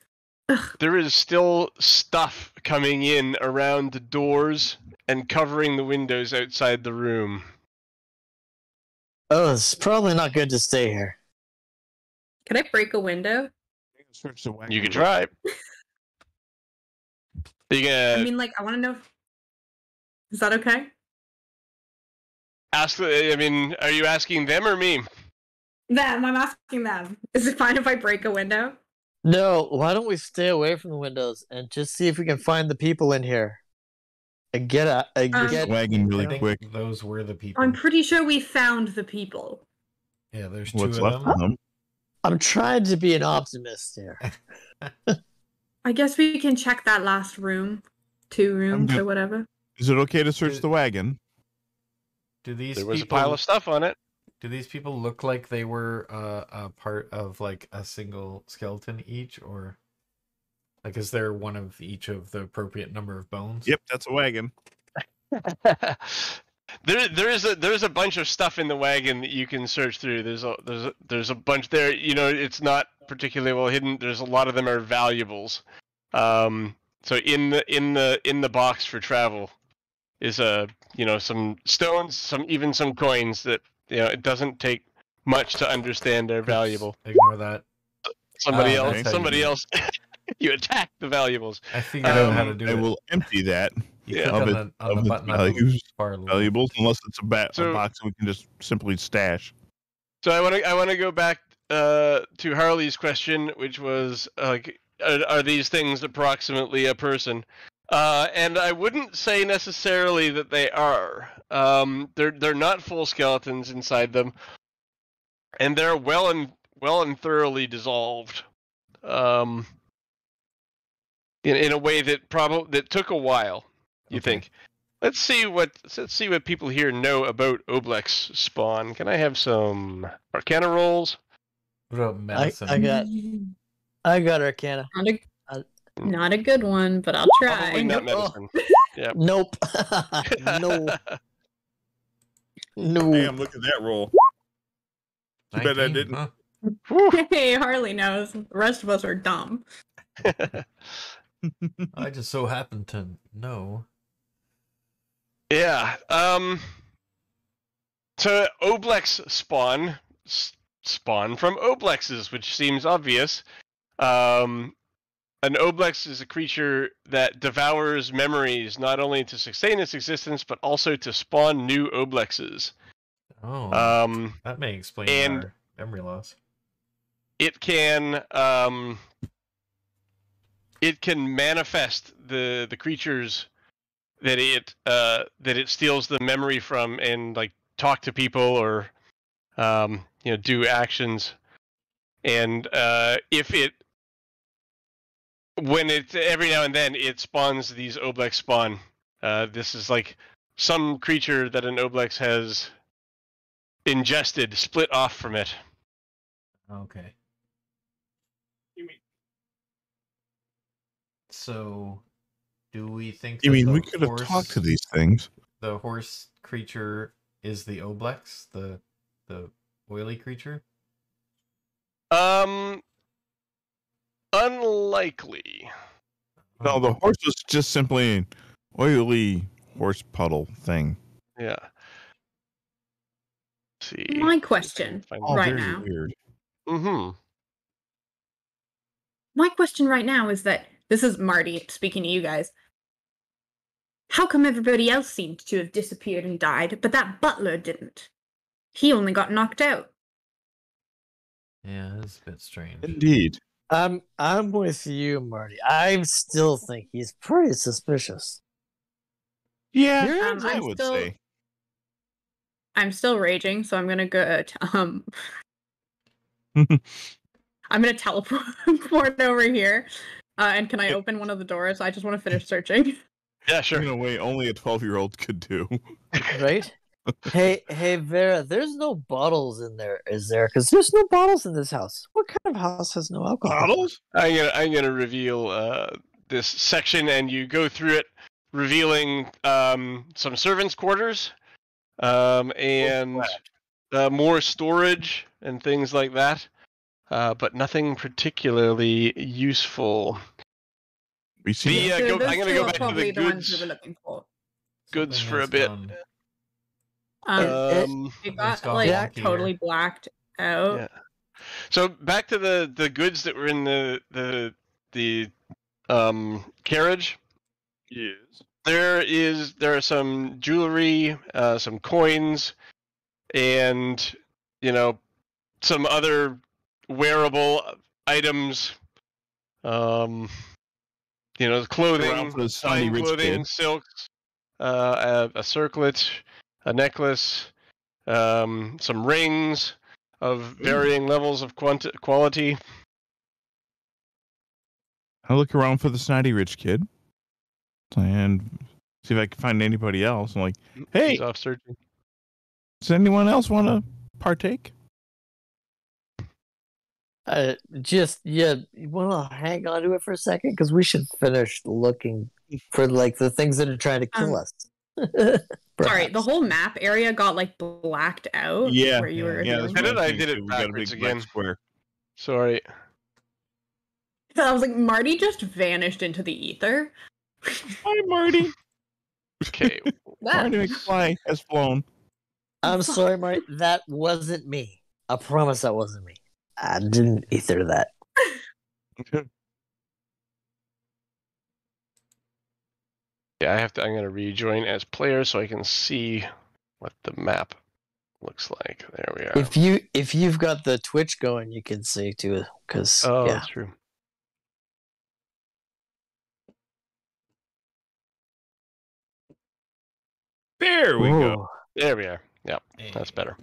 There is still stuff coming in around the doors and covering the windows outside the room. Oh, it's probably not good to stay here. Can I break a window? Search the wagon. You could try. You I gonna mean, like, I want to know. Is that okay? ask? I mean, are you asking them or me? Them. I'm asking them. Is it fine if I break a window? No, why don't we stay away from the windows and just see if we can find the people in here and get Search the get. wagon really I think quick. those were the people. I'm pretty sure we found the people. Yeah, there's What's two left of of them. them? I'm trying to be an optimist here. I guess we can check that last room, 2 rooms good. or whatever. Is it okay to search the wagon? Do these There was a people, pile of stuff on it. do these people look like they were a part of like a single skeleton each, or like is there one of each of the appropriate number of bones? Yep, that's a wagon. There's a bunch of stuff in the wagon that you can search through. There's a bunch there. You know, it's not particularly well hidden. There's a lot of them are valuables. So in the box for travel is some stones, some coins that it doesn't take much to understand they're valuable. Ignore that. Somebody Oh, that's how you do it. else. You attack the valuables. I figured out how to do I it. will empty that You Yeah. click of on it- the, on of the its button on the values- far left. valuables, unless it's a So- box we can just simply stash. So I want to go back to Harley's question, which was like, are these things approximately a person? And I wouldn't say necessarily that they are. They're not full skeletons inside them, and they're well and thoroughly dissolved. In a way that took a while. You Okay. think? Let's see what people here know about Oblex spawn. Can I have some Arcana rolls? What about medicine? I got Arcana. Not a good one, but I'll try. Probably not Oh. medicine. Nope. No. Damn, look at that roll. Too bad I 19? didn't. Huh. Hey, Harley knows. The rest of us are dumb. I just so happen to know. Yeah. So Oblex spawn from Oblexes, which seems obvious. An Oblex is a creature that devours memories, not only to sustain its existence, but also to spawn new Oblexes. Oh, that may explain and- our memory loss. It can manifest the creatures that it steals the memory from, and like talk to people or do actions. And when it every now and then it spawns these Oblex spawn. This is like some creature that an Oblex has ingested, split off from it. Okay. So, do we think? You that mean the we could have horse- talked to these things? The horse creature is the Oblex, the oily creature. Unlikely. No, the horse was just simply an oily horse puddle thing. Yeah. Let's see. My question right very now. weird. Mm-hmm. My question right now is that this is Marty speaking to you guys. How come everybody else seemed to have disappeared and died, but that butler didn't? He only got knocked out. Yeah, it's a bit strange. Indeed. I'm with you, Marty. I still think he's pretty suspicious. Yeah, I I'm would still- say. I'm still raging, so I'm gonna go. I'm gonna teleport over here. And can I open one of the doors? I just want to finish searching. Yeah, sure. In a way, only a 12-year-old could do. Right? Hey, Vera, there's no bottles in there, is there? Because there's no bottles in this house. What kind of house has no alcohol? Bottles? I'm gonna reveal this section, and you go through it, revealing some servants' quarters, and more storage and things like that, but nothing particularly useful. We see that? I'm going to go back to probably the the ones we goods, were looking for. goods Something for a that's bit. gone- It got gone like wonky totally here. blacked out. Yeah. So back to the goods that were in the carriage. Yes. There are some jewelry, some coins, and some other wearable items. Clothing, Around for the snotty fine rich clothing, kid. silks, a circlet, a necklace, some rings of varying levels of quality. I look around for the snotty rich kid and see if I can find anybody else. I'm like, hey, He's off searching. does anyone else want to partake? You want to hang on to it for a second because we should finish looking for like the things that are trying to kill us. Sorry, Perhaps. the whole map area got like blacked out. Yeah, where you were. Yeah, doing that's it. what I I'm did thinking, it too. We got a backwards big black again. square. Sorry. I was like, Marty just vanished into the ether. Hi, Marty. Okay. Marty McFly has flown. I'm sorry, Marty. That wasn't me. I promise that wasn't me. I didn't ether that. Yeah, I'm going to rejoin as player so I can see what the map looks like. There we are. If you've got the Twitch going, you can see too. Because Oh, yeah, that's true. There we go. Ooh. There we are. Yep, that's better.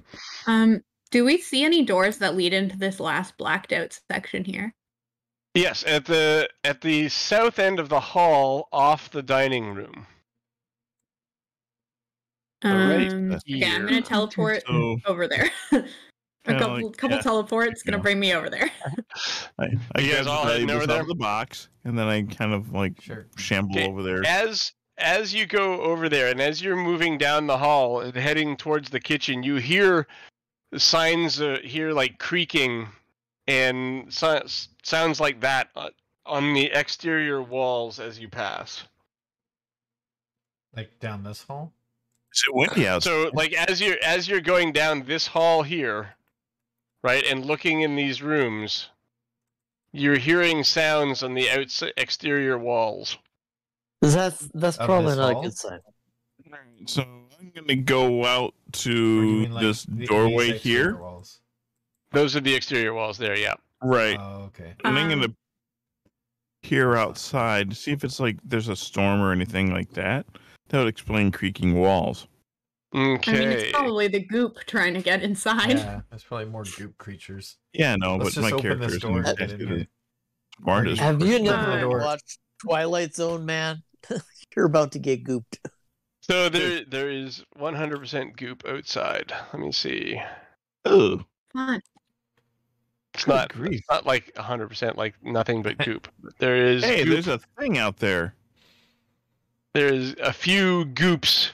Do we see any doors that lead into this last blacked out section here? Yes, at the south end of the hall, off the dining room. Right Okay, I'm here. gonna teleport So, over there. A kinda couple like, couple yeah, teleports you gonna know. bring me over there. I You guys grab all the heading valuables over out there? of the box, and then I kind of like Sure. shamble Okay, over there. As you go over there, and as you're moving down the hall and heading towards the kitchen, you hear signs like creaking and sounds like that on the exterior walls as you pass. Like down this hall? Is it windy outside? So, like as you're going down this hall here, right, and looking in these rooms, you're hearing sounds on the exterior walls. That's Of probably this not a hall? good sign. So I'm gonna go out Or do you to mean, like, this these doorway exterior here. walls? Those are the exterior walls there, yeah. Right. Oh, okay. And I'm gonna Um, peer outside to see if it's like there's a storm or anything like that. That would explain creaking walls. Okay. I mean, it's probably the goop trying to get inside. Yeah, there's probably more goop creatures. Yeah, no, Let's but just my open character this isn't door and get exactly in here. the smartest. Have you Open never the door. watched Twilight Zone, man? You're about to get gooped. So there is 100% goop outside. Let me see. Oh, Fun. It's Good not grief. it's not like 100% like nothing but goop. But there is hey, goop. there's a thing out there. There's a few goops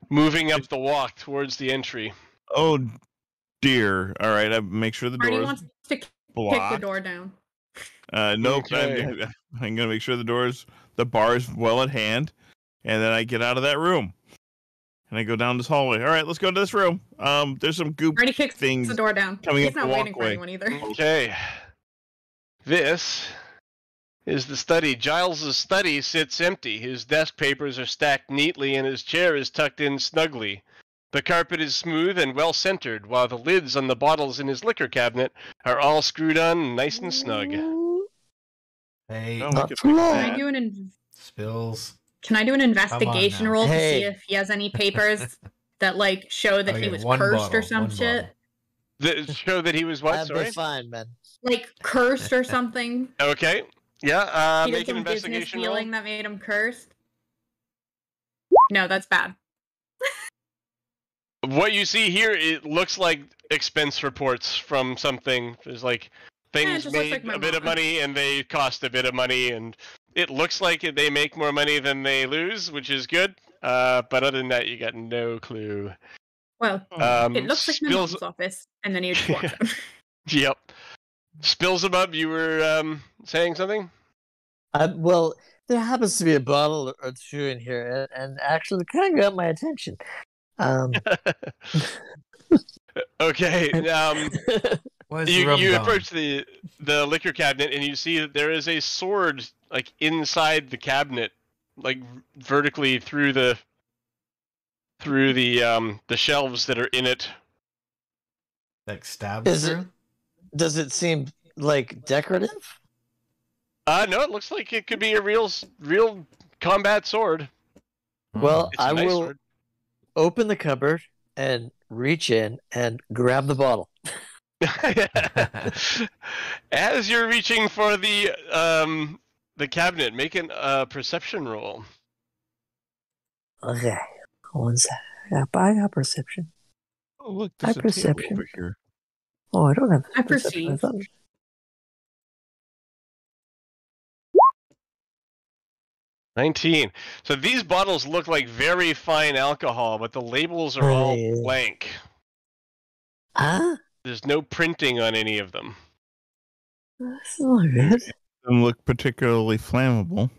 moving up the walk towards the entry. Oh dear. All right, I make sure the Marty door wants is to kick the blocked. door down. Nope. Okay. I'm gonna make sure the bar is well at hand, and then I get out of that room, and I go down this hallway. All right, let's go to this room. There's some goop Marty kicks things the door down. coming He's up the not waiting for walkway. anyone either. Okay. This is the study. Giles's study sits empty. His desk papers are stacked neatly and his chair is tucked in snugly. The carpet is smooth and well centered, while the lids on the bottles in his liquor cabinet are all screwed on nice and snug. Hey, Oh, we Not could too fix long. Can I that. do an spills. Can I do an investigation now. roll to Hey. see if he has any papers that like show that he Okay, was one cursed or bottle, some one shit? bottle. Show that he was what? That'd be Sorry. fine, man. Like cursed or something? Okay. Yeah. He did Make an some business investigation roll. dealing that made him cursed. No, that's bad. What you see here, it looks like expense reports from something. There's like it things just looks made like my a bit of mom. money and they cost a bit of money, and it looks like they make more money than they lose, which is good. But other than that, you got no clue. Well, it looks like my mom's office, and then he just walks out. Yep. Spills you were saying something? Well, there happens to be a bottle or two in here, and actually, kind of got my attention. Okay. You gone? approach the liquor cabinet and you see that there is a sword like inside the cabinet, like vertically through the shelves that are in it. Like stabs through? Does it seem like decorative? No, it looks like it could be a real combat sword. Well, It's a nice sword. Open the cupboard and reach in and grab the bottle. As you're reaching for the cabinet, make a perception roll. Okay, one sec. I got perception. Oh, look, there's a table over here. Oh, I don't have. I perceive. 19. So these bottles look like very fine alcohol, but the labels are all blank. Huh? There's no printing on any of them. That's not good. Them look particularly flammable.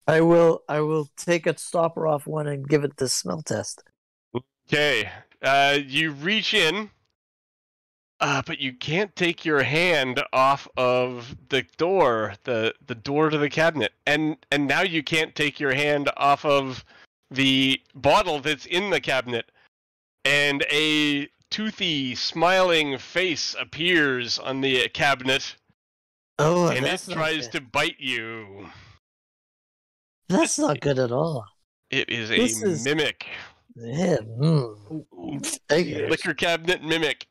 I will take a stopper off one and give it the smell test. Okay. You reach in, but you can't take your hand off of the door, the door to the cabinet, and now you can't take your hand off of the bottle that's in the cabinet, and a toothy, smiling face appears on the cabinet, and it tries to bite you. That's not good at all. It is a mimic. Yeah. Liquor cabinet mimic.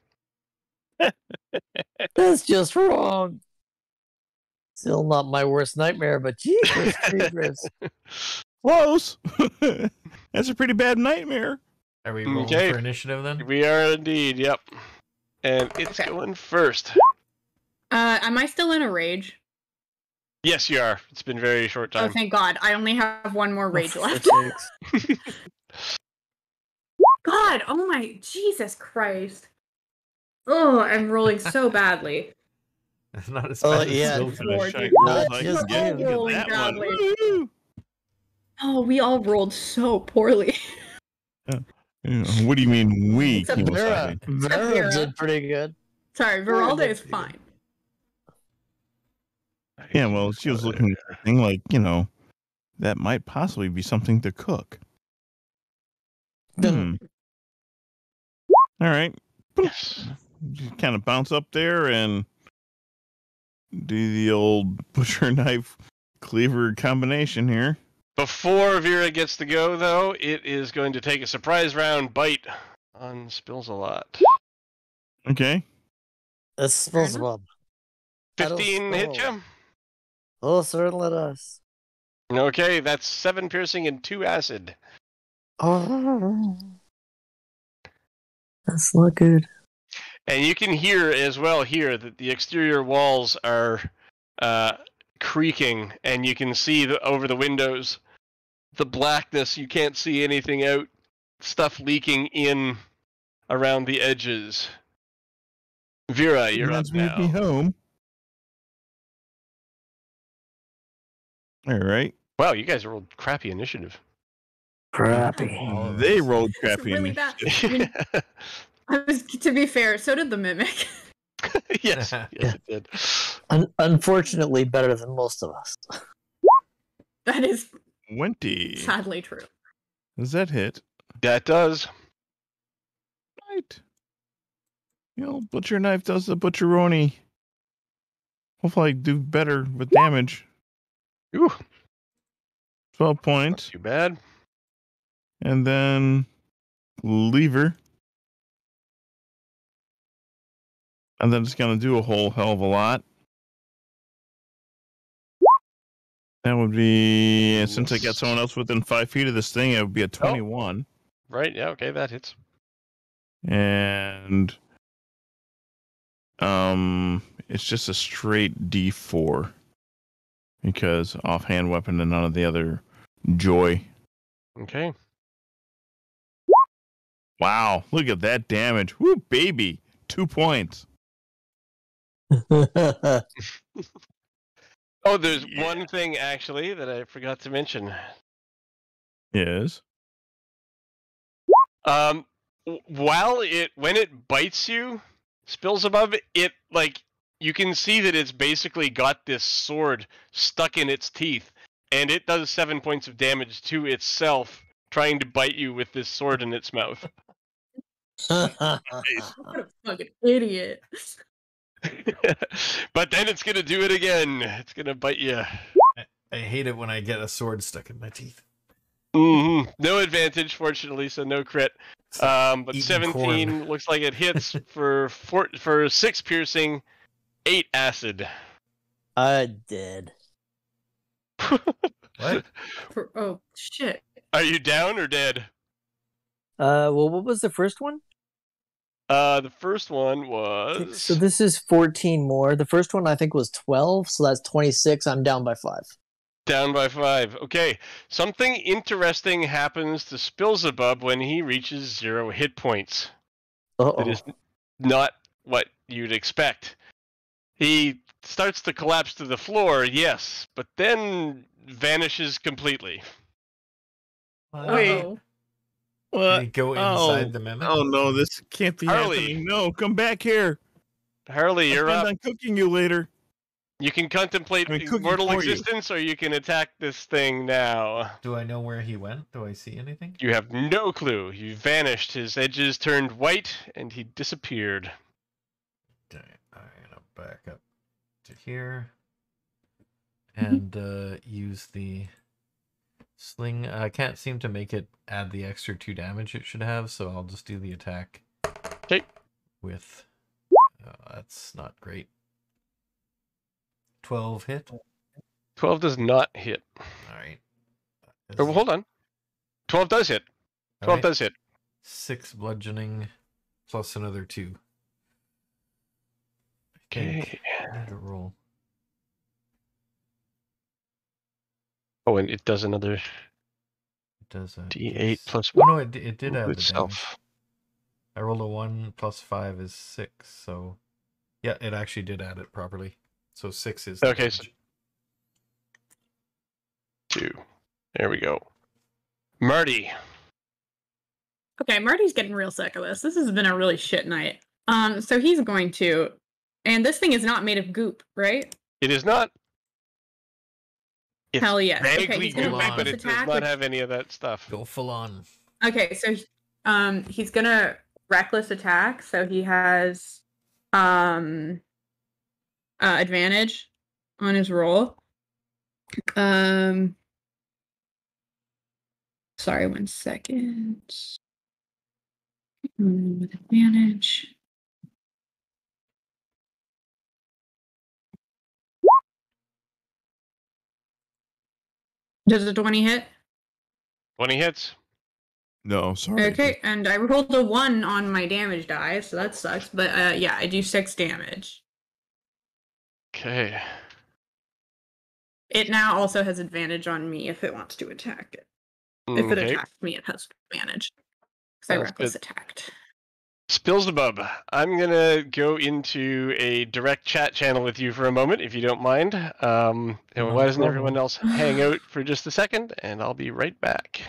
That's just wrong. Still not my worst nightmare, but Jesus Christ. Close. That's a pretty bad nightmare. Are we rolling for initiative then? We are indeed, yep. And it's going first. Am I still in a rage? Yes, you are. It's been a very short time. Oh, thank God. I only have one more rage left. God, oh my, Jesus Christ. Oh, I'm rolling so badly. It's not as bad as rolling badly. Oh, we all rolled so poorly. What do you mean we? Vera did pretty good. Sorry, Veralda is fine. Yeah, well, she was looking at the thing like, that might possibly be something to cook. All right. Just kind of bounce up there and do the old butcher knife cleaver combination here. Before Vera gets to go, though, it is going to take a surprise round bite on Spills a Lot. Okay. That spills a lot. 15 hit you? Oh, certainly does. Okay, that's 7 piercing and 2 acid. Oh, that's not good. And you can hear as well here that the exterior walls are creaking, and you can see over the windows the blackness. You can't see anything out. Stuff leaking in around the edges. Vera, you're up now. Me home. All right. Wow, you guys rolled crappy initiative. Crappy. They rolled crappy really initiative. Bad. To be fair, so did the mimic. yes, it did. Unfortunately, better than most of us. That is 20. Sadly true. Does that hit? That does. Right. Butcher knife does the butcheroni. Hopefully I do better with damage. Ooh. 12 points. Not too bad. And then Cleaver. And then it's going to do a whole hell of a lot. That would be, since I got someone else within 5 feet of this thing, it would be a 21. Right, yeah, okay, that hits. And it's just a straight D4. Because offhand weapon and none of the other joy. Okay. Wow, look at that damage. Woo, baby. 2 points. Oh, there's one thing actually that I forgot to mention. Yes. When it bites you, spills above it, like you can see that it's basically got this sword stuck in its teeth, and it does 7 points of damage to itself trying to bite you with this sword in its mouth. What a fucking idiot. But then it's gonna do it again. It's gonna bite you. I hate it when I get a sword stuck in my teeth. No advantage, fortunately, so no crit. But eating 17 corn. looks like it hits for 6 piercing, 8 acid. Dead. What? Oh shit. Are you down or dead? Well, what was the first one? The first one was. So this is 14 more. The first one I think was 12, so that's 26. I'm down by 5. Down by 5. Okay. Something interesting happens to Spilzebub when he reaches 0 hit points. Uh-oh. It is not what you'd expect. He starts to collapse to the floor, yes, but then vanishes completely. Wait. Uh-oh. Did he go inside the mimic? Oh no, this can't be Harley. happening. No, come back here. Harley, you're I plan up. on cooking you later. You can contemplate cooking mortal for you. existence, or you can attack this thing now. Do I know where he went? Do I see anything? You have no clue. You vanished. His edges turned white, and he disappeared. Okay, I'm gonna back up to here and use the sling. I can't seem to make it add the extra 2 damage it should have, so I'll just do the attack. Okay. With that's not great. 12 hit. 12 does not hit. All right. Oh, well, hold on. 12 does hit. 12 does hit. 6 bludgeoning plus another 2. Okay. I need to roll. Oh, and it does another It does a D8 plus Oh no, it did add the damage. itself. I rolled a 1 plus 5 is 6, so yeah, it actually did add it properly. So 6 is the Okay, so damage. 2. There we go. Marty. Okay, Marty's getting real sick of this. This has been a really shit night. So he's going to, and this thing is not made of goop, right? It is not. It's Hell yes. Okay, vaguely he's gonna go goopy, on. but reckless it does attack. not have any of that stuff. Go full on. Okay, so he's gonna reckless attack. So he has advantage on his roll. Sorry, 1 second. With advantage. Does a 20 hit? 20 hits. No, sorry. Okay, and I rolled a 1 on my damage die, so that sucks. But yeah, I do 6 damage. Okay. It now also has advantage on me if it wants to attack it. If it Okay. attacks me, it has advantage. Because I Sounds reckless good. attacked. Spilzebub, I'm gonna go into a direct chat channel with you for a moment, if you don't mind. And No why doesn't problem. everyone else hang out for just a second, and I'll be right back.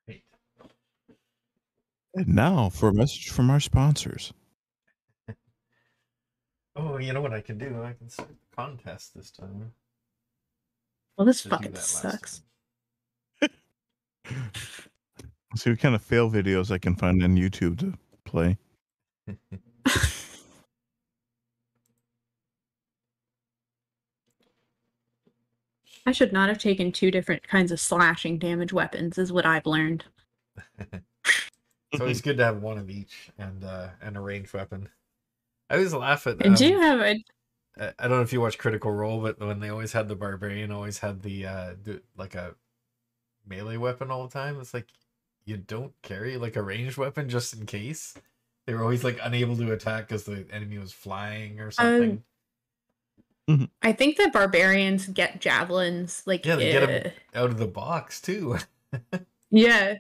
Right. And now for a message from our sponsors. Oh, you know what I can do? I can start the contest this time. Well, this To do fucking that last sucks. See what kind of fail videos I can find on YouTube to play. time. I should not have taken 2 different kinds of slashing damage weapons, is what I've learned. It's always good to have one of each and a ranged weapon. I always laugh at. And do you have a I don't know if you watch Critical Role, but when they always had the barbarian, always had the like a melee weapon all the time. It's like you don't carry like a ranged weapon just in case. They were always like unable to attack because the enemy was flying or something. I think that barbarians get javelins, like Yeah, they get 'em out of the box too. yeah.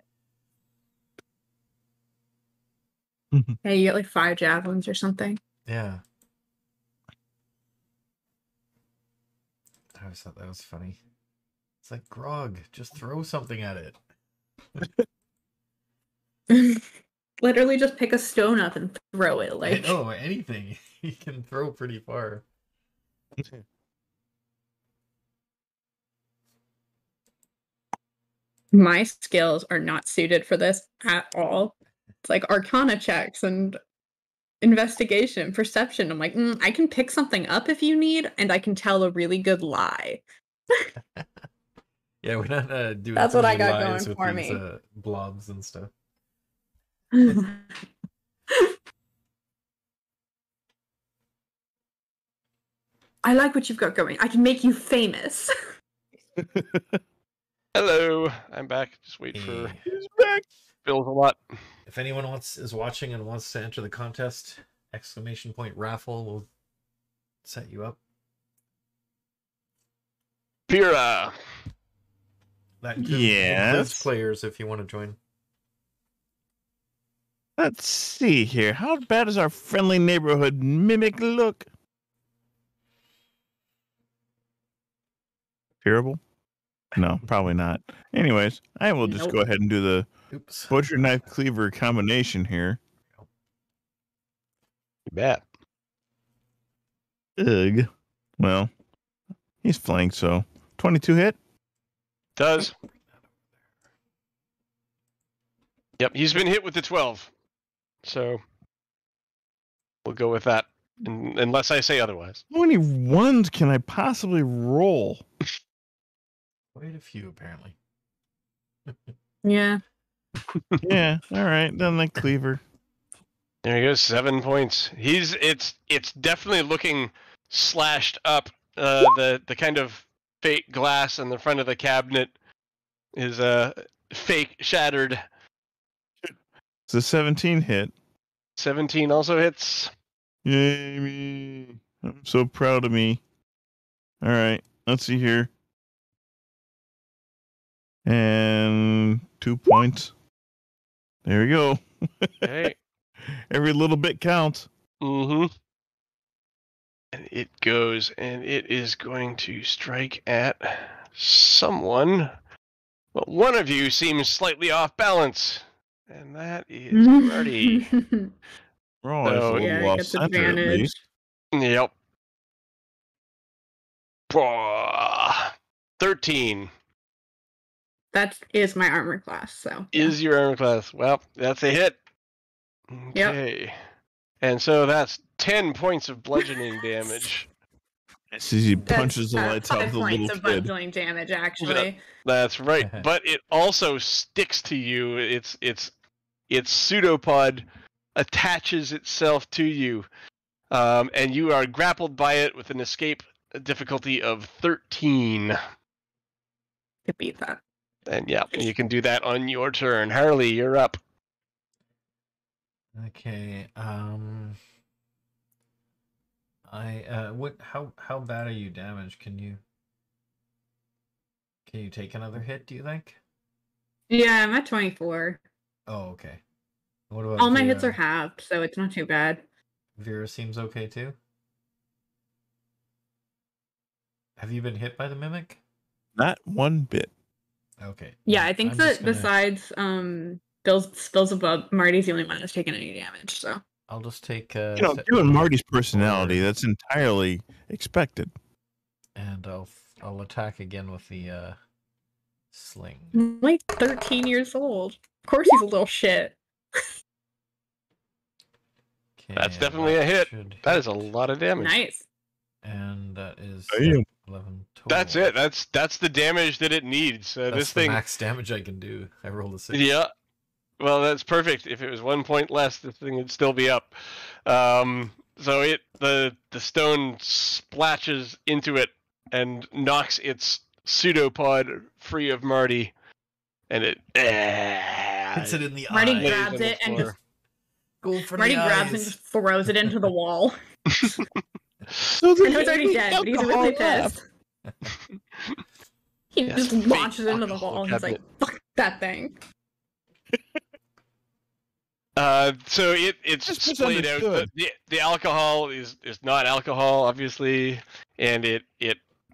Hey, you get like 5 javelins or something. Yeah. I always thought that was funny. It's like grog, just throw something at it. Literally just pick a stone up and throw it. Like, Oh, anything. You can throw pretty far. my skills are not suited for this at all. It's like arcana checks and investigation, perception. I'm like, I can pick something up if you need, and I can tell a really good lie. Yeah, we're not doing That's too what I many got lies going with for these me. blobs and stuff. I like what you've got going. I can make you famous. Hello, I'm back. Just wait for Hey. He's back. Bill's a lot. If anyone is watching and wants to enter the contest, !raffle will set you up. Pira. That includes Yes. players if you want to join. Let's see here. How bad does our friendly neighborhood mimic look? Terrible? No, probably not. Anyways, I will just Nope. go ahead and do the Oops. butcher knife cleaver combination here. You bet. Ugh. Well, he's flanked, so 22 hit. Does. Yep, he's been hit with the 12. So we'll go with that, unless I say otherwise. How many ones can I possibly roll? Quite a few, apparently. Yeah. Yeah, all right. Then the cleaver. There he goes, 7 points. It's definitely looking slashed up. The kind of fake glass in the front of the cabinet is fake shattered. It's a 17 hit. 17 also hits. Yay me. I'm so proud of me. All right, let's see here. And 2 points. There we go. Okay. Every little bit counts. Mm-hmm. And it goes, and it is going to strike at someone. Well, one of you seems slightly off balance, and that is Marty. We're always So, a little Yeah, it off gets center at advantage. least. Yep. 13 That is my armor class, so. is your armor class. Well, that's a hit. Yep. Okay. And so that's 10 points of bludgeoning damage. As he punches the That's lights out 5 of the little points of kid. bundling damage, actually. That's right. But it also sticks to you. Its pseudopod attaches itself to you. And you are grappled by it with an escape difficulty of 13. Could beat that. And yeah, you can do that on your turn. Harley, you're up. Okay. How bad are you damaged? Can you take another hit, do you think? Yeah, I'm at 24. Oh, okay. What about All my hits are halved, so it's not too bad. Vera seems okay too. Have you been hit by the mimic? Not one bit. Okay. Yeah, I think I'm that just gonna- besides Bill's spills above, Marty's the only one that's taken any damage, so. I'll just take Given Marty's personality, that's entirely expected. and I'll attack again with the sling. I'm like 13 years old. Of course he's a little shit. Okay, That's definitely a hit. should That is a hit. lot of damage. Nice. And that is Damn. 11 total. That's it. That's the damage that it needs. That's This the thing. max damage I can do. I rolled a 6. Yeah. Well, that's perfect. If it was 1 point less, this thing would still be up. So the stone splashes into it and knocks its pseudopod free of Marty, and it Hits it in the Marty eye. grabs it and just Go for Marty the grabs and eyes. just throws it into the wall. So I know it's already dead, but he's really pissed. He Yes, just fake launches it into the alcohol wall and he's like, cabinet. fuck that thing. So it's Just splayed out. misunderstood. The alcohol is not alcohol, obviously, and it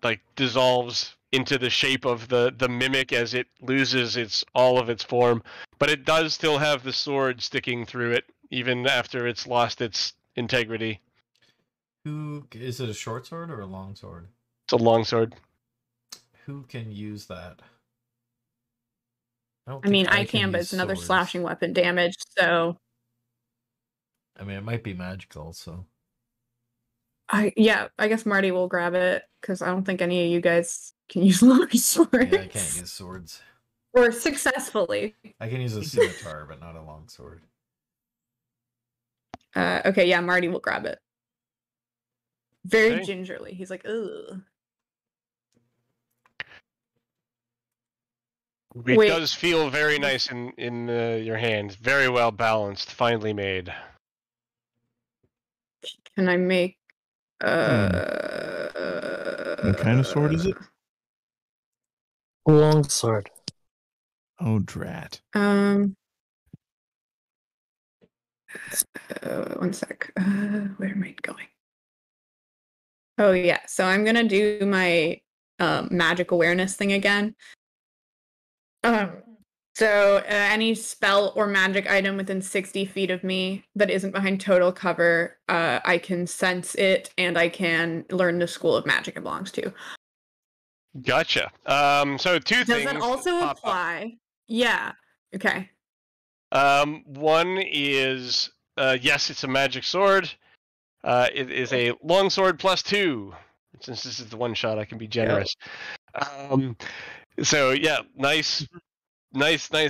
like dissolves into the shape of the mimic as it loses all of its form. But it does still have the sword sticking through it, even after it's lost its integrity. Who is it? A short sword or a long sword? It's a long sword. Who can use that? don't I mean, think I can, but use it's another swords. slashing weapon damage, so I mean, it might be magical, so. I guess Marty will grab it because I don't think any of you guys can use long swords. Yeah, I can't use swords. Or successfully. I can use a scimitar, but not a long sword. Okay, yeah, Marty will grab it. Very Okay. gingerly. He's like, ugh. It Wait. does feel very nice in your hand. Very well balanced, finely made. Can I make What kind of sword is it? Long sword. Oh, drat. One sec. Where am I going? Oh yeah, so I'm gonna do my magic awareness thing again. So any spell or magic item within 60 feet of me that isn't behind total cover, I can sense it and I can learn the school of magic it belongs to. Gotcha. So two Does things that also pop up. apply? Yeah. Okay. One is yes, it's a magic sword. It is a long sword +2. Since this is the one shot, I can be generous. So yeah, nice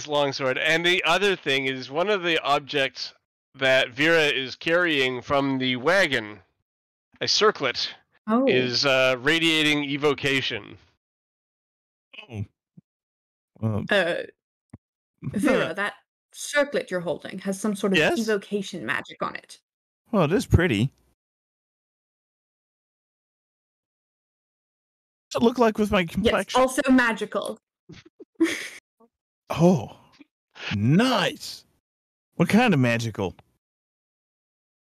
long sword. And the other thing is one of the objects that Vera is carrying from the wagon, a circlet, is radiating evocation. Oh. Vera, that circlet you're holding has some sort of Yes? evocation magic on it. Well, it is pretty. What's it look like with my Yes, complexion? also magical. Oh, nice. What kind of magical?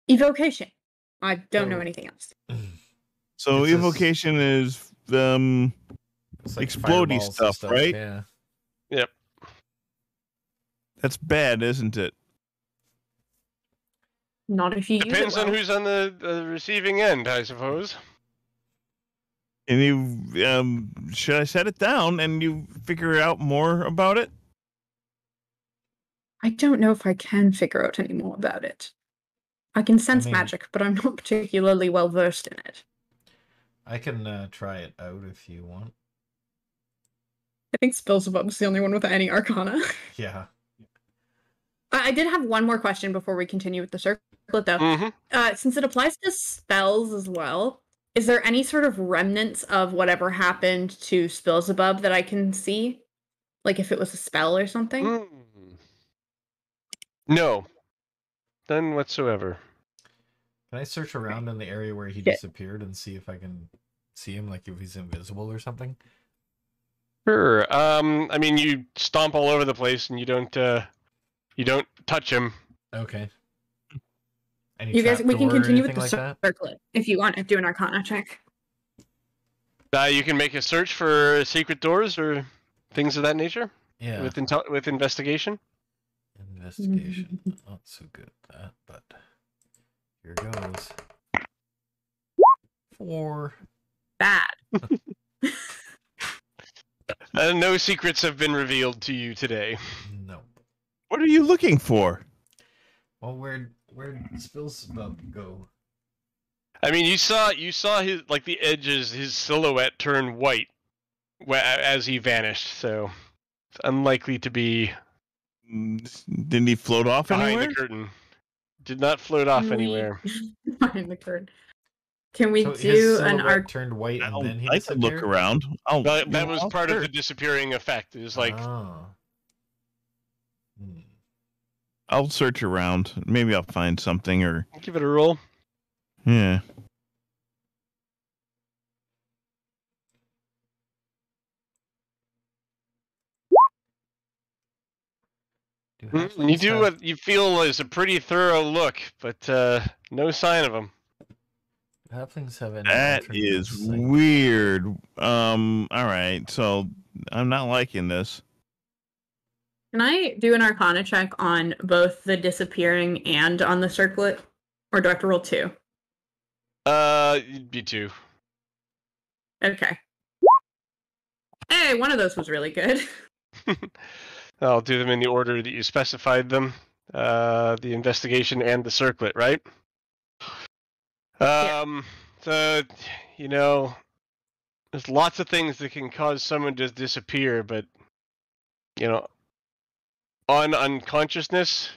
Evocation. I don't know Oh. anything else. So It's a- evocation is It's like explodey fireballs and stuff, right? Yeah. Yep. That's bad, isn't it? Not if you use it Depends on well. who's on the receiving end, I suppose. And you should I set it down and you figure out more about it? I don't know if I can figure out any more about it. I can sense mean- magic, but I'm not particularly well versed in it. I can try it out if you want. I think Spillsabub's the only one with any arcana. Yeah. I did have one more question before we continue with the circlet, though. Mm-hmm. Since it applies to spells as well, is there any sort of remnants of whatever happened to Spillsabub that I can see? Like if it was a spell or something? No. None whatsoever. Can I search around in the area where he Yeah. disappeared and see if I can see him, like if he's invisible or something? Sure. I mean, you stomp all over the place and you don't touch him. Okay. Any You guys, we can trapdoor or continue with anything the like that? circlet if you want to do an arcana check. You can make a search for secret doors or things of that nature Yeah. with investigation. Investigation. Not so good at that, but here goes. 4. Bad. No secrets have been revealed to you today. No. What are you looking for? Well, where'd Spillsabub go? I mean, you saw his like the edges, his silhouette turn white as he vanished. So it's unlikely to be Didn't he float off behind anywhere? the curtain. Did not float off anywhere. Behind the curtain. Can we So his do an silhouette turned white and then he I could look disappeared? around. That was part of the disappearing effect. It was like Oh. I'll search around. Maybe I'll find something or give it a roll. yeah. Do You halflings do have- what you feel is a pretty thorough look, but no sign of him. halflings have any That alternate is sight? weird. All right. So I'm not liking this. Can I do an Arcana check on both the disappearing and on the circlet? Or do I have to roll 2? You'd be two. Okay. Hey, one of those was really good. I'll do them in the order that you specified them. The investigation and the circlet, right? So, you know, there's lots of things that can cause someone to disappear, but, you know, on unconsciousness,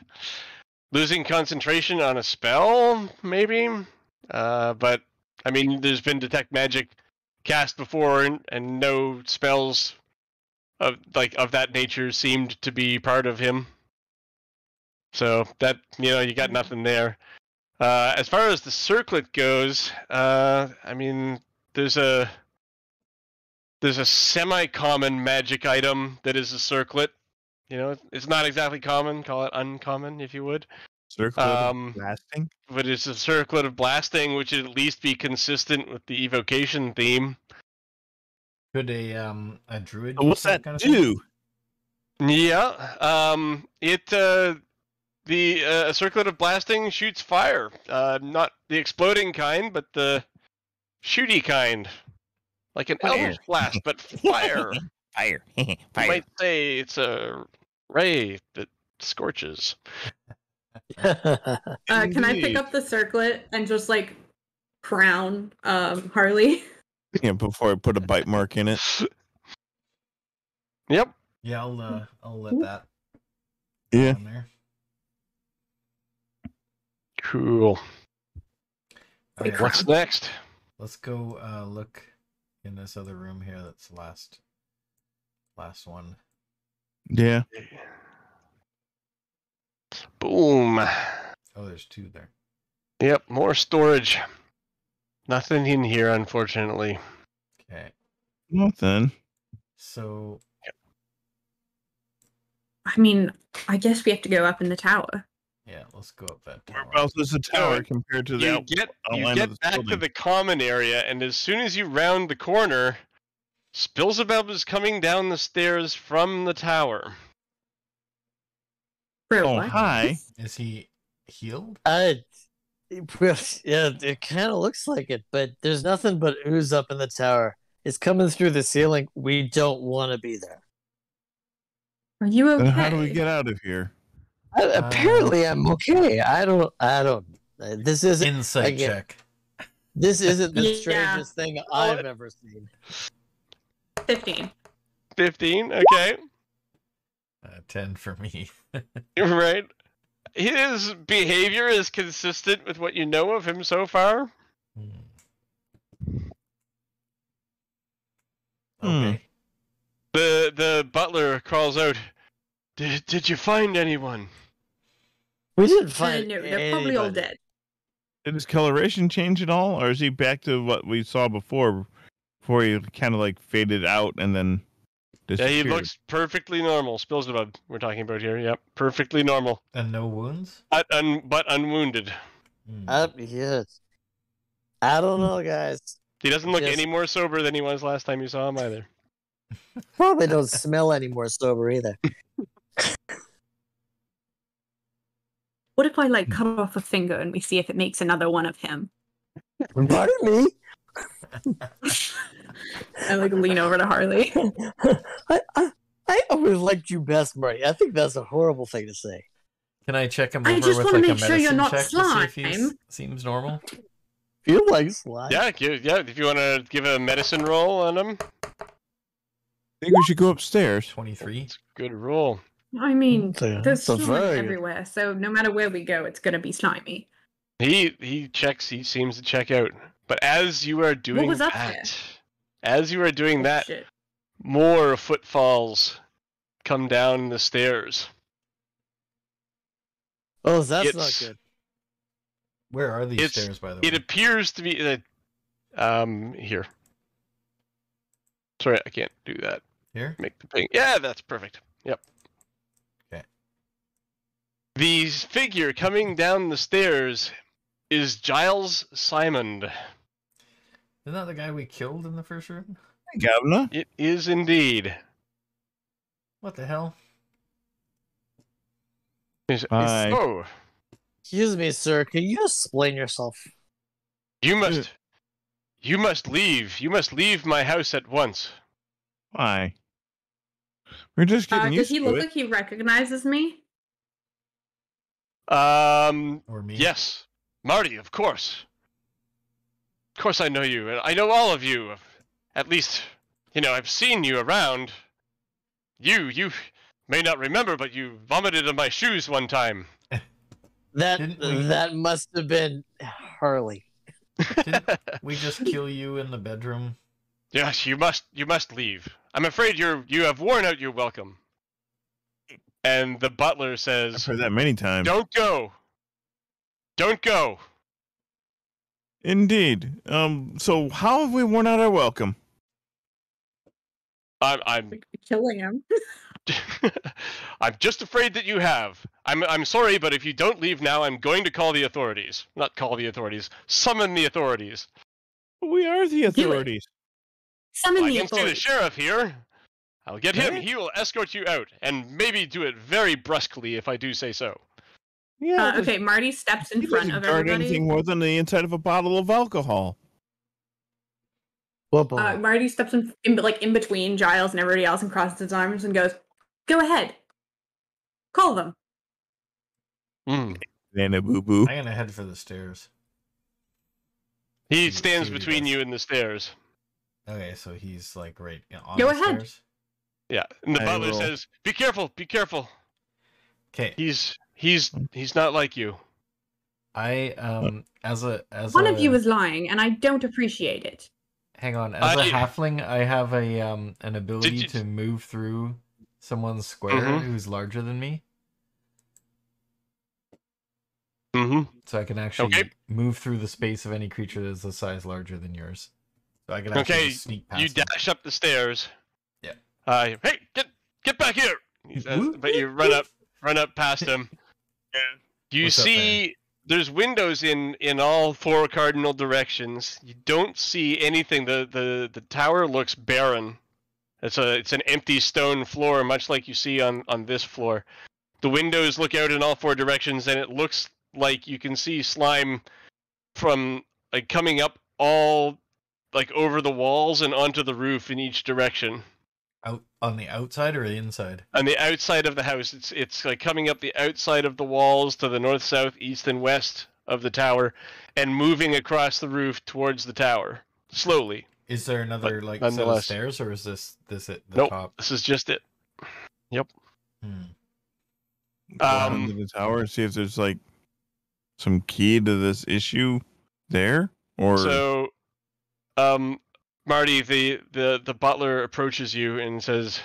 losing concentration on a spell, maybe? But, I mean, there's been detect magic cast before, and no spells of that nature seemed to be part of him. So that, you got nothing there. As far as the circlet goes, I mean, there's a semi-common magic item that is a circlet. It's not exactly common. Call it uncommon, if you would. Circle of blasting. But it's a circlet of blasting, which would at least be consistent with the evocation theme. Could a druid So what's use that kind of thing? do? Yeah. A circlet of blasting shoots fire. Not the exploding kind, but the shooty kind. Like an Fire. eldritch blast, but fire. Fire. You might say it's a ray that scorches. Can I pick Indeed. up the circlet and just like crown Harley? Yeah, before I put a bite mark in it. Yep. Yeah, I'll let that Yeah. on there. Cool. All right, What's next? let's go look in this other room here. That's the last one. Yeah. Boom. Oh, there's 2 there. Yep, more storage. Nothing in here, unfortunately. Okay, Nothing. so I mean, I guess we have to go up in the tower. yeah, let's go up that tower. Whereabouts is the tower So, compared to the You outline of this get back to building? the common area, and as soon as you round the corner, Spilzebub is coming down the stairs from the tower. Bro, Oh, what? hi. Is he healed? Yeah, it kind of looks like it, but there's nothing but ooze up in the tower. It's coming through the ceiling. We don't want to be there. Are you okay? Then how do we get out of here? Apparently, I'm okay. I don't. This isn't Insight again, check. This isn't the Yeah. strangest thing I've ever seen. 15. 15, okay. 10 for me. Right. His behavior is consistent with what you know of him so far. Okay. The butler calls out, Did you find anyone? We didn't find. No, they're probably all anybody. dead. Did his coloration change at all, or is he back to what we saw before he kind of like faded out and then Yeah, disappeared? he looks perfectly normal. Spilzebub, we're talking about here. Yep, perfectly normal. And no wounds? But unwounded. Yes. I don't know, guys. He doesn't look Just- any more sober than he was last time you saw him either. Probably don't smell any more sober either. What if I like cut off a finger and we see if it makes another one of him? Pardon me. I like lean over to Harley. I always liked you best, Marty. I think that's a horrible thing to say. Can I check him I over just with wanna like a make sure you're medicine not check to see if he slime. seems normal? Feel like slime. Yeah, if you want to give a medicine roll on him, I think we should go upstairs. 23. it's a good roll. I mean, That's there's a slime very good- everywhere, so no matter where we go, it's gonna be slimy. He seems to check out. But as you are doing was up that, as you are doing Oh, that, shit. more footfalls come down the stairs. Oh, that's not It's- good. Where are these It's- stairs, by the way? It appears to be here. Sorry, I can't do that. Here? Make the ping. Yeah, that's perfect. Yep. Okay. The figure coming down the stairs is Giles Simon. Isn't that the guy we killed in the first room? Hey, Governor. It is indeed. What the hell? Hi. Oh, Excuse me, sir. Can you explain yourself? you must leave. You must leave my house at once. Why? We're just getting Does used he to look it. like he recognizes me? Or me? Yes, Marty, of course. Of course, I know you, and I know all of you. At least, I've seen you around. You may not remember, but you vomited on my shoes one time. Didn't we- That must have been Harley. Didn't we just kill you in the bedroom? Yes, you must leave. I'm afraid you have worn out your welcome. And the butler I've says, heard that many times. "Don't go. Don't go." Indeed. So how have we worn out our welcome? I'm Killing him. I'm just afraid that you have. I'm sorry, but if you don't leave now, I'm going to call the authorities. Not call the authorities. Summon the authorities. We are the authorities. Summon I the can see the authorities. sheriff here. I'll get him. Right? He will escort you out, and maybe do it very brusquely if I do say so. Yeah. Okay, Marty steps in He front doesn't of guard everybody. anything more than the inside of a bottle of alcohol. What boy? Marty steps in between Giles and everybody else and crosses his arms and goes, "Go ahead. Call them." Nana boo boo. I'm gonna head for the stairs. He See stands what he between does. you and the stairs. Okay, so he's like right on Go the ahead. stairs. Yeah, and the I butler will. says, "Be careful, be careful. Okay, He's not like you." I as One a of you is lying, and I don't appreciate it. hang on, as a I- halfling, I have a an ability you- to move through someone's square Mhm. who's larger than me, Mm-hmm. so I can actually Okay. move through the space of any creature that's a size larger than yours. So I can actually Okay, just sneak past you them. dash up the stairs. Yeah. Hey, get back here! He says, Whoop, but you whoop, run up past him. You What's up see, there's windows in all four cardinal directions. You don't see anything. The tower looks barren. It's an empty stone floor, much like you see on this floor. The windows look out in all four directions, and it looks like you can see slime from coming up all over the walls and onto the roof in each direction. Out on the outside or the inside? On the outside of the house, it's coming up the outside of the walls to the north, south, east, and west of the tower, and moving across the roof towards the tower slowly. Is there another set of nonetheless. stairs, or is this it? The Nope, top? this is just it. Hmm. Go into the tower and see if there's some key to this issue there, or So, Marty, the butler approaches you and says,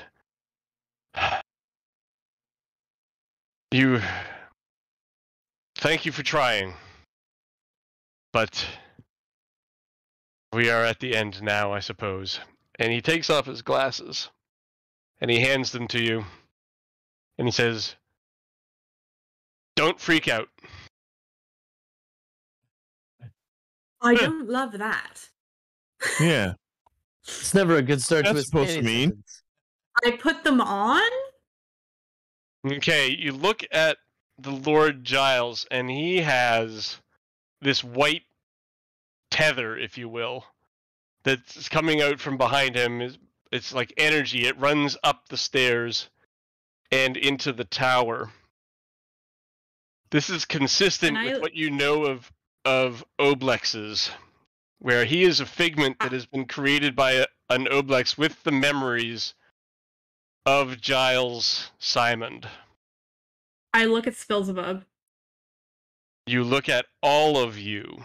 Thank you for trying, but we are at the end now, I suppose." And he takes off his glasses, and he hands them to you, and he says, "Don't freak out." I don't love that. yeah. It's never a good start to That's a supposed to any mean. sentence. I put them on? Okay, you look at the Lord Giles, and he has this white tether, if you will, that's coming out from behind him. It's like energy. It runs up the stairs and into the tower. This is consistent And with what you know of Oblexes, where he is a figment that has been created by an Oblex with the memories of Giles Simon. I look at Spilzebub. You look at all of you,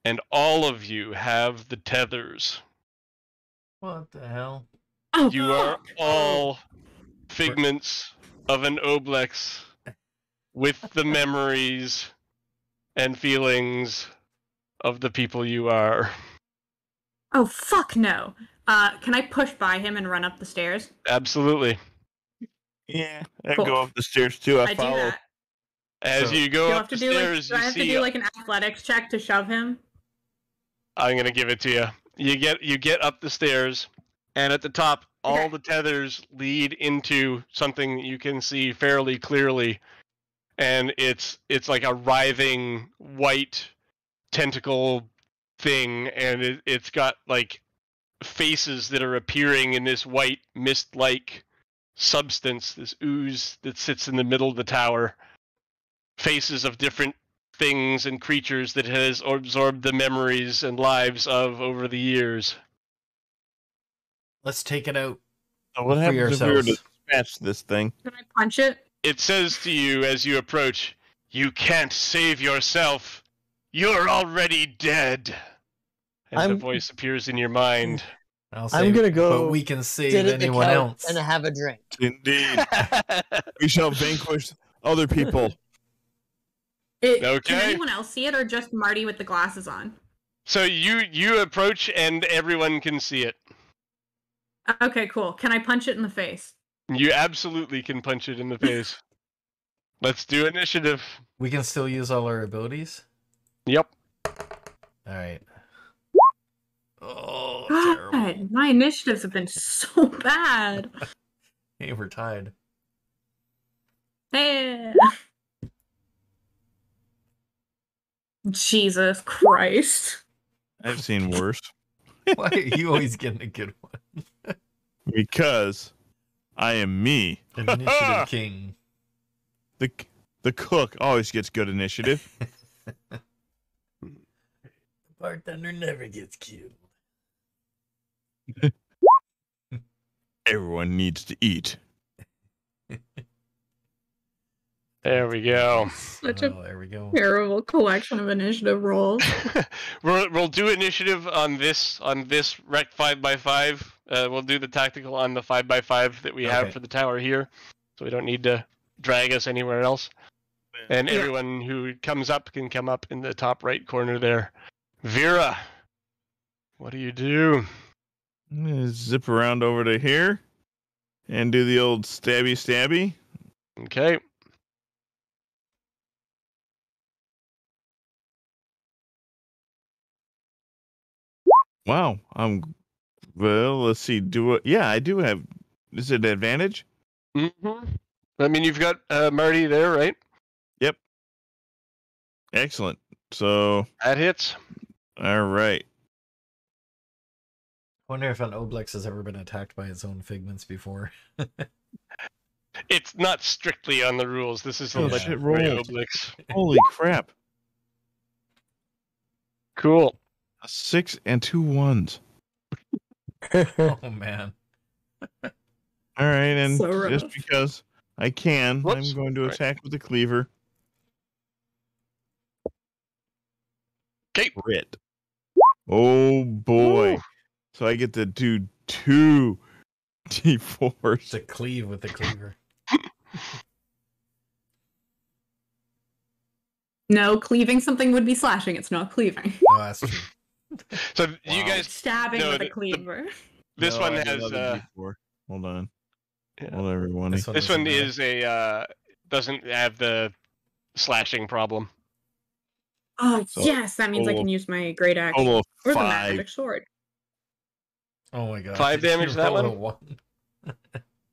and all of you have the tethers. What the hell? Oh, You are fuck. all figments of an Oblex with the memories and feelings of the people you are. Oh, fuck no. Can I push by him and run up the stairs? Absolutely. Yeah, I Cool. go up the stairs too. I I do follow. that. As So- you go You'll up have to the do stairs, do I you have to see. do like an athletics check to shove him? I'm gonna give it to you. You get up the stairs, and at the top, all Okay. the tethers lead into something you can see fairly clearly, and it's like a writhing white tentacle thing, and it's got like faces that are appearing in this white mist-like substance, this ooze that sits in the middle of the tower. Faces of different things and creatures that has absorbed the memories and lives of over the years. Let's take it out. So what Free happens if we were to ourselves. dispatch this thing? Can I punch it? It says to you as you approach, "You can't save yourself. You're already dead." And the I'm- voice appears in your mind. I'll I'm save, gonna go but we can save Sit at the anyone couch else. and have a drink. Indeed. We shall vanquish other people. Can Okay. anyone else see it, or just Marty with the glasses on? So you approach and everyone can see it. Okay, cool. Can I punch it in the face? You absolutely can punch it in the face. Let's do initiative. We can still use all our abilities. Yep. All right. Oh, God, terrible. my initiatives have been so bad. Hey, we're tied. Eh. Jesus Christ. I've seen worse. Why are you always getting a good one? Because I am me. Initiative king. The cook always gets good initiative. Bartender never gets killed. Everyone needs to eat. There we go. Such a there we go. terrible collection of initiative rolls. We'll do initiative on this rec 5x5. We'll do the tactical on the 5x5 that we have Okay. for the tower here, so we don't need to drag us anywhere else. And Yeah. everyone who comes up can come up in the top right corner there. Vera, what do you do? I'm gonna zip around over to here and do the old stabby stabby. Okay. Wow. Well, let's see. Yeah, I do have. Is it advantage? Mm-hmm. I mean, you've got Marty there, right? Excellent. So, That hits. all right. Wonder if an Oblex has ever been attacked by its own figments before. It's not strictly on the rules. This is a Oh, legendary shit rolled. Obelix. Holy crap. Cool. A 6 and 2 1s. Oh man. All right, and So just rough. because I can, Whoops. I'm going to Right. attack with the cleaver. Okay. Crit. Oh boy. Ooh. So I get to do 2 D4s. To cleave with the cleaver. No, cleaving something would be slashing. It's not cleaving. Oh, that's true. So you Wow. guys, Stabbing No, with a the- cleaver. this No, one I did has another D4. Hold on. Yeah. Hold on, everyone. This this doesn't one matter. is a doesn't have the slashing problem. Oh, So, yes, that means I total- can use my great axe. Total of Or the 5. magic sword. Oh my god. 5 Did you damage that roll a one?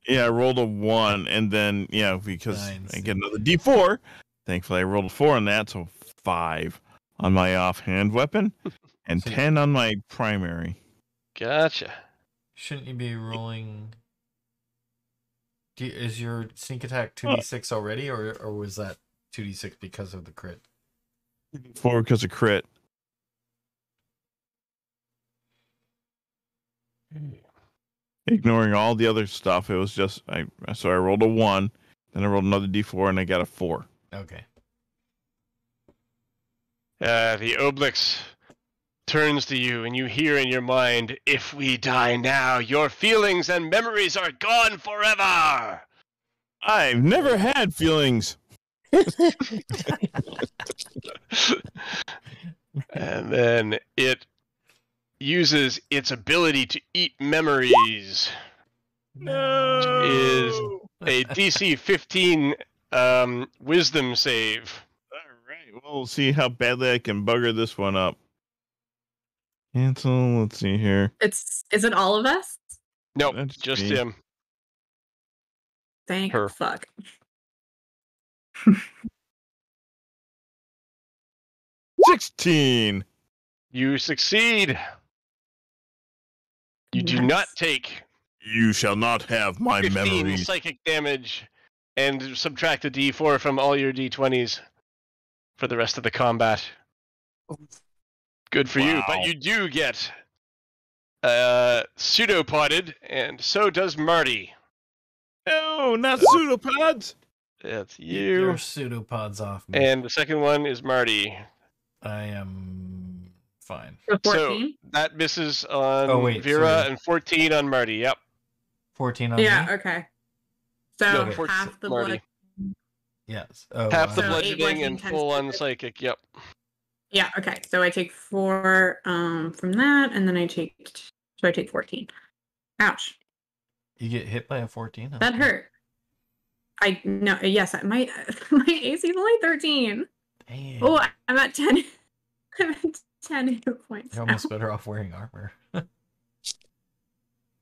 Yeah, I rolled a 1, and then, yeah, because Nice. I get another D4. Thankfully, I rolled a 4 on that, so 5 on my offhand weapon, and So you- 10 on my primary. Gotcha. Shouldn't you be rolling? Is your sneak attack 2d6 already, or was that 2d6 because of the crit? 4 because of crit. Ignoring all the other stuff, it was just I rolled a 1, then I rolled another D4, and I got a 4. Okay. The Obelix turns to you, and you hear in your mind, "If we die now, your feelings and memories are gone forever." I've never had feelings. And then it uses its ability to eat memories. No. Is a DC 15 wisdom save. All right. Well, we'll see how badly I can bugger this one up. Cancel. Let's see here. Is it all of us? Nope, That's just me. him. Thank Her. fuck. 16. You succeed. You do Nice. not take You shall not have my 15 memories. psychic damage and subtract a d4 from all your d20s for the rest of the combat. Good for you, Wow. but you do get pseudopoded, and so does Marty. No, not So- pseudopods. That's Get you. your pseudopods off me. And the second one is Marty. I am fine. So So 14? that misses on Oh, wait, Vera sorry. and 14 on Marty. Yep. 14 on Yeah, me? okay. So No, Okay. half the Marty. blood. Yes. Oh, Half the So bludgeoning 8 and times full on 4. psychic. Yep. Yeah, okay. So I take 4 from that, and then I take 14. Ouch. You get hit by a 14? That Okay. hurt. Yes, my AC is only 13. Damn. Oh, I'm at 10. I'm at 10 hit points. You're now. almost better off wearing armor.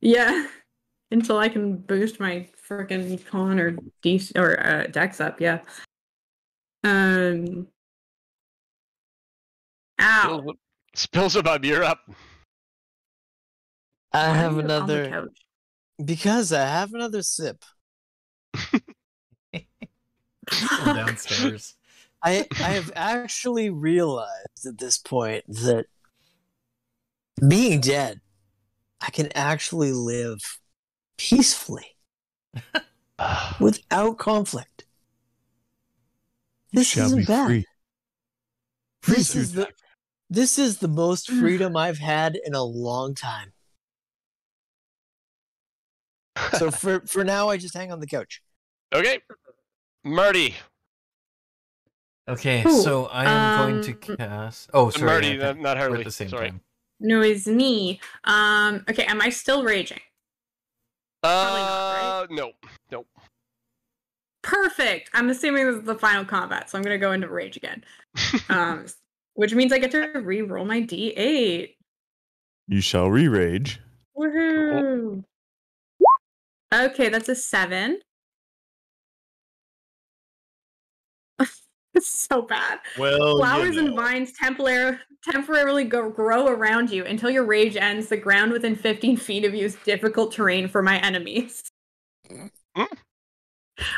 Yeah. Until I can boost my freaking con or dex up, yeah. Ow. Spills above, you're up. I Why have are you on the another couch? because I have another sip. Go downstairs. I have actually realized at this point that being dead, I can actually live peacefully without conflict. This shall be isn't bad. free. This is the most freedom I've had in a long time. So for now, I just hang on the couch. Okay. Marty. Okay, Ooh, so I am going to cast... Oh, sorry. Marty, I think not we're Harley. at the same Sorry. time. No, it's me. Okay, am I still raging? Probably not, No. Nope. Perfect. I'm assuming this is the final combat, so I'm gonna go into rage again. Which means I get to re-roll my D8. You shall re-rage. Woohoo! Okay, that's a 7. It's so bad. Well, Flowers and vines temporarily grow around you until your rage ends. The ground within 15 feet of you is difficult terrain for my enemies.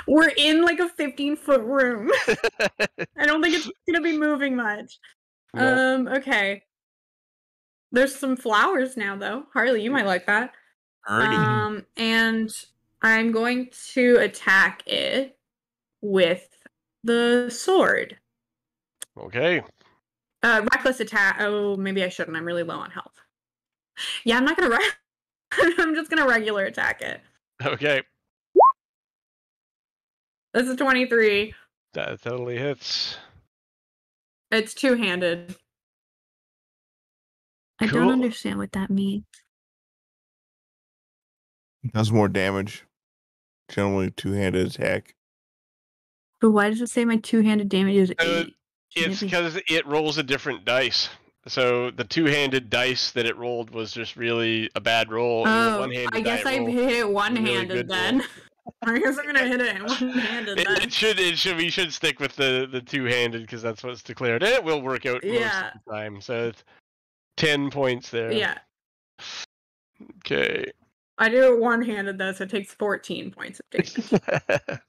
We're in like a 15-foot room. I don't think it's gonna be moving much. No. Okay. There's some flowers now, though. Harley, you might like that. Alrighty. And I'm going to attack it with the sword. Okay. Reckless attack. Oh, maybe I shouldn't. I'm really low on health. Yeah, I'm not gonna. I'm just gonna regular attack it. Okay. That's a 23. That totally hits. It's two-handed. I Cool. don't understand what that means. Does more damage. Generally, two-handed attack. But why does it say my two-handed damage is 8? It's Maybe- because it rolls a different dice. So the two-handed dice that it rolled was just really a bad roll. and the Oh, one-handed I guess die I roll hit it was a really one-handed good then. roll. I guess I'm gonna hit it one-handed then. It should. We should stick with the two-handed because that's what's declared, and it will work out most Yeah. of the time. So it's 10 points there. Yeah, Okay. I do it one-handed though, so it takes 14 points of damage.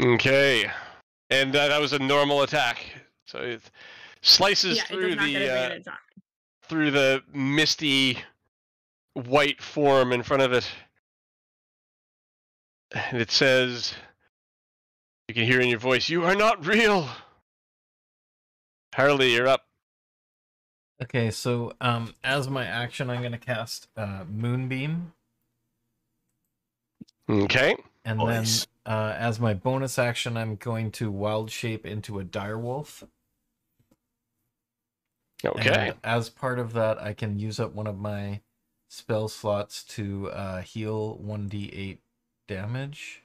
Okay. And that was a normal attack. So it slices Yeah, it through does not get the advantage on me. through the misty white form in front of it. And it says, you can hear in your voice, "You are not real." Harley, you're up. Okay, so as my action, I'm going to cast Moonbeam. Okay. And Nice. then as my bonus action, I'm going to wild shape into a direwolf. Okay. And as part of that, I can use up one of my spell slots to heal 1d8 damage.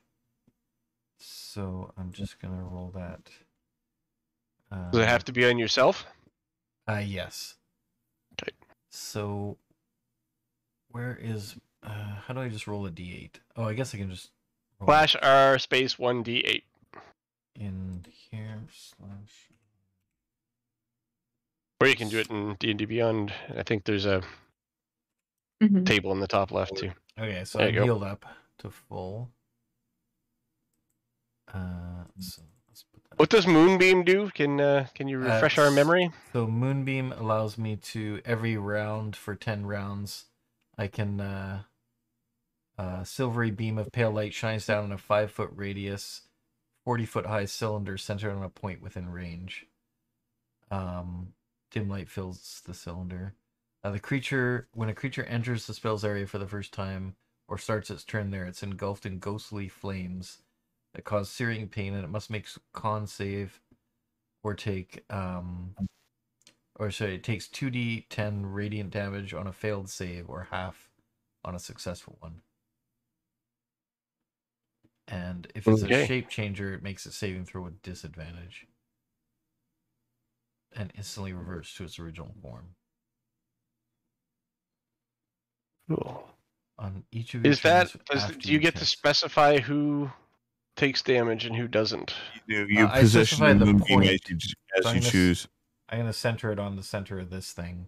So I'm just gonna roll that. Does it have to be on yourself? Yes. Okay. So where is how do I just roll a d8? Oh, I guess I can just roll Slash R space 1d8. in here slash. Or you can do it in D&D Beyond. I think there's a Mhm. table in the top left too. Okay, so There I'm you go. healed up to full. So let's put that. What does Moonbeam do? Can you refresh our memory? So Moonbeam allows me to every round for 10 rounds. I can silvery beam of pale light shines down on a 5-foot radius, 40-foot high cylinder centered on a point within range. Dim light fills the cylinder. When a creature enters the spell's area for the first time or starts its turn there, it's engulfed in ghostly flames that cause searing pain, and it must make con save or take it takes 2d10 radiant damage on a failed save or half on a successful one. And if it's a shape changer, it makes it saving throw with disadvantage and instantly reverts to its original form. Cool. On each of your Is that turns do you get to specify who takes damage and who doesn't? You I position specify the the moonbeam point. as you choose. I'm going to center it on the center of this thing.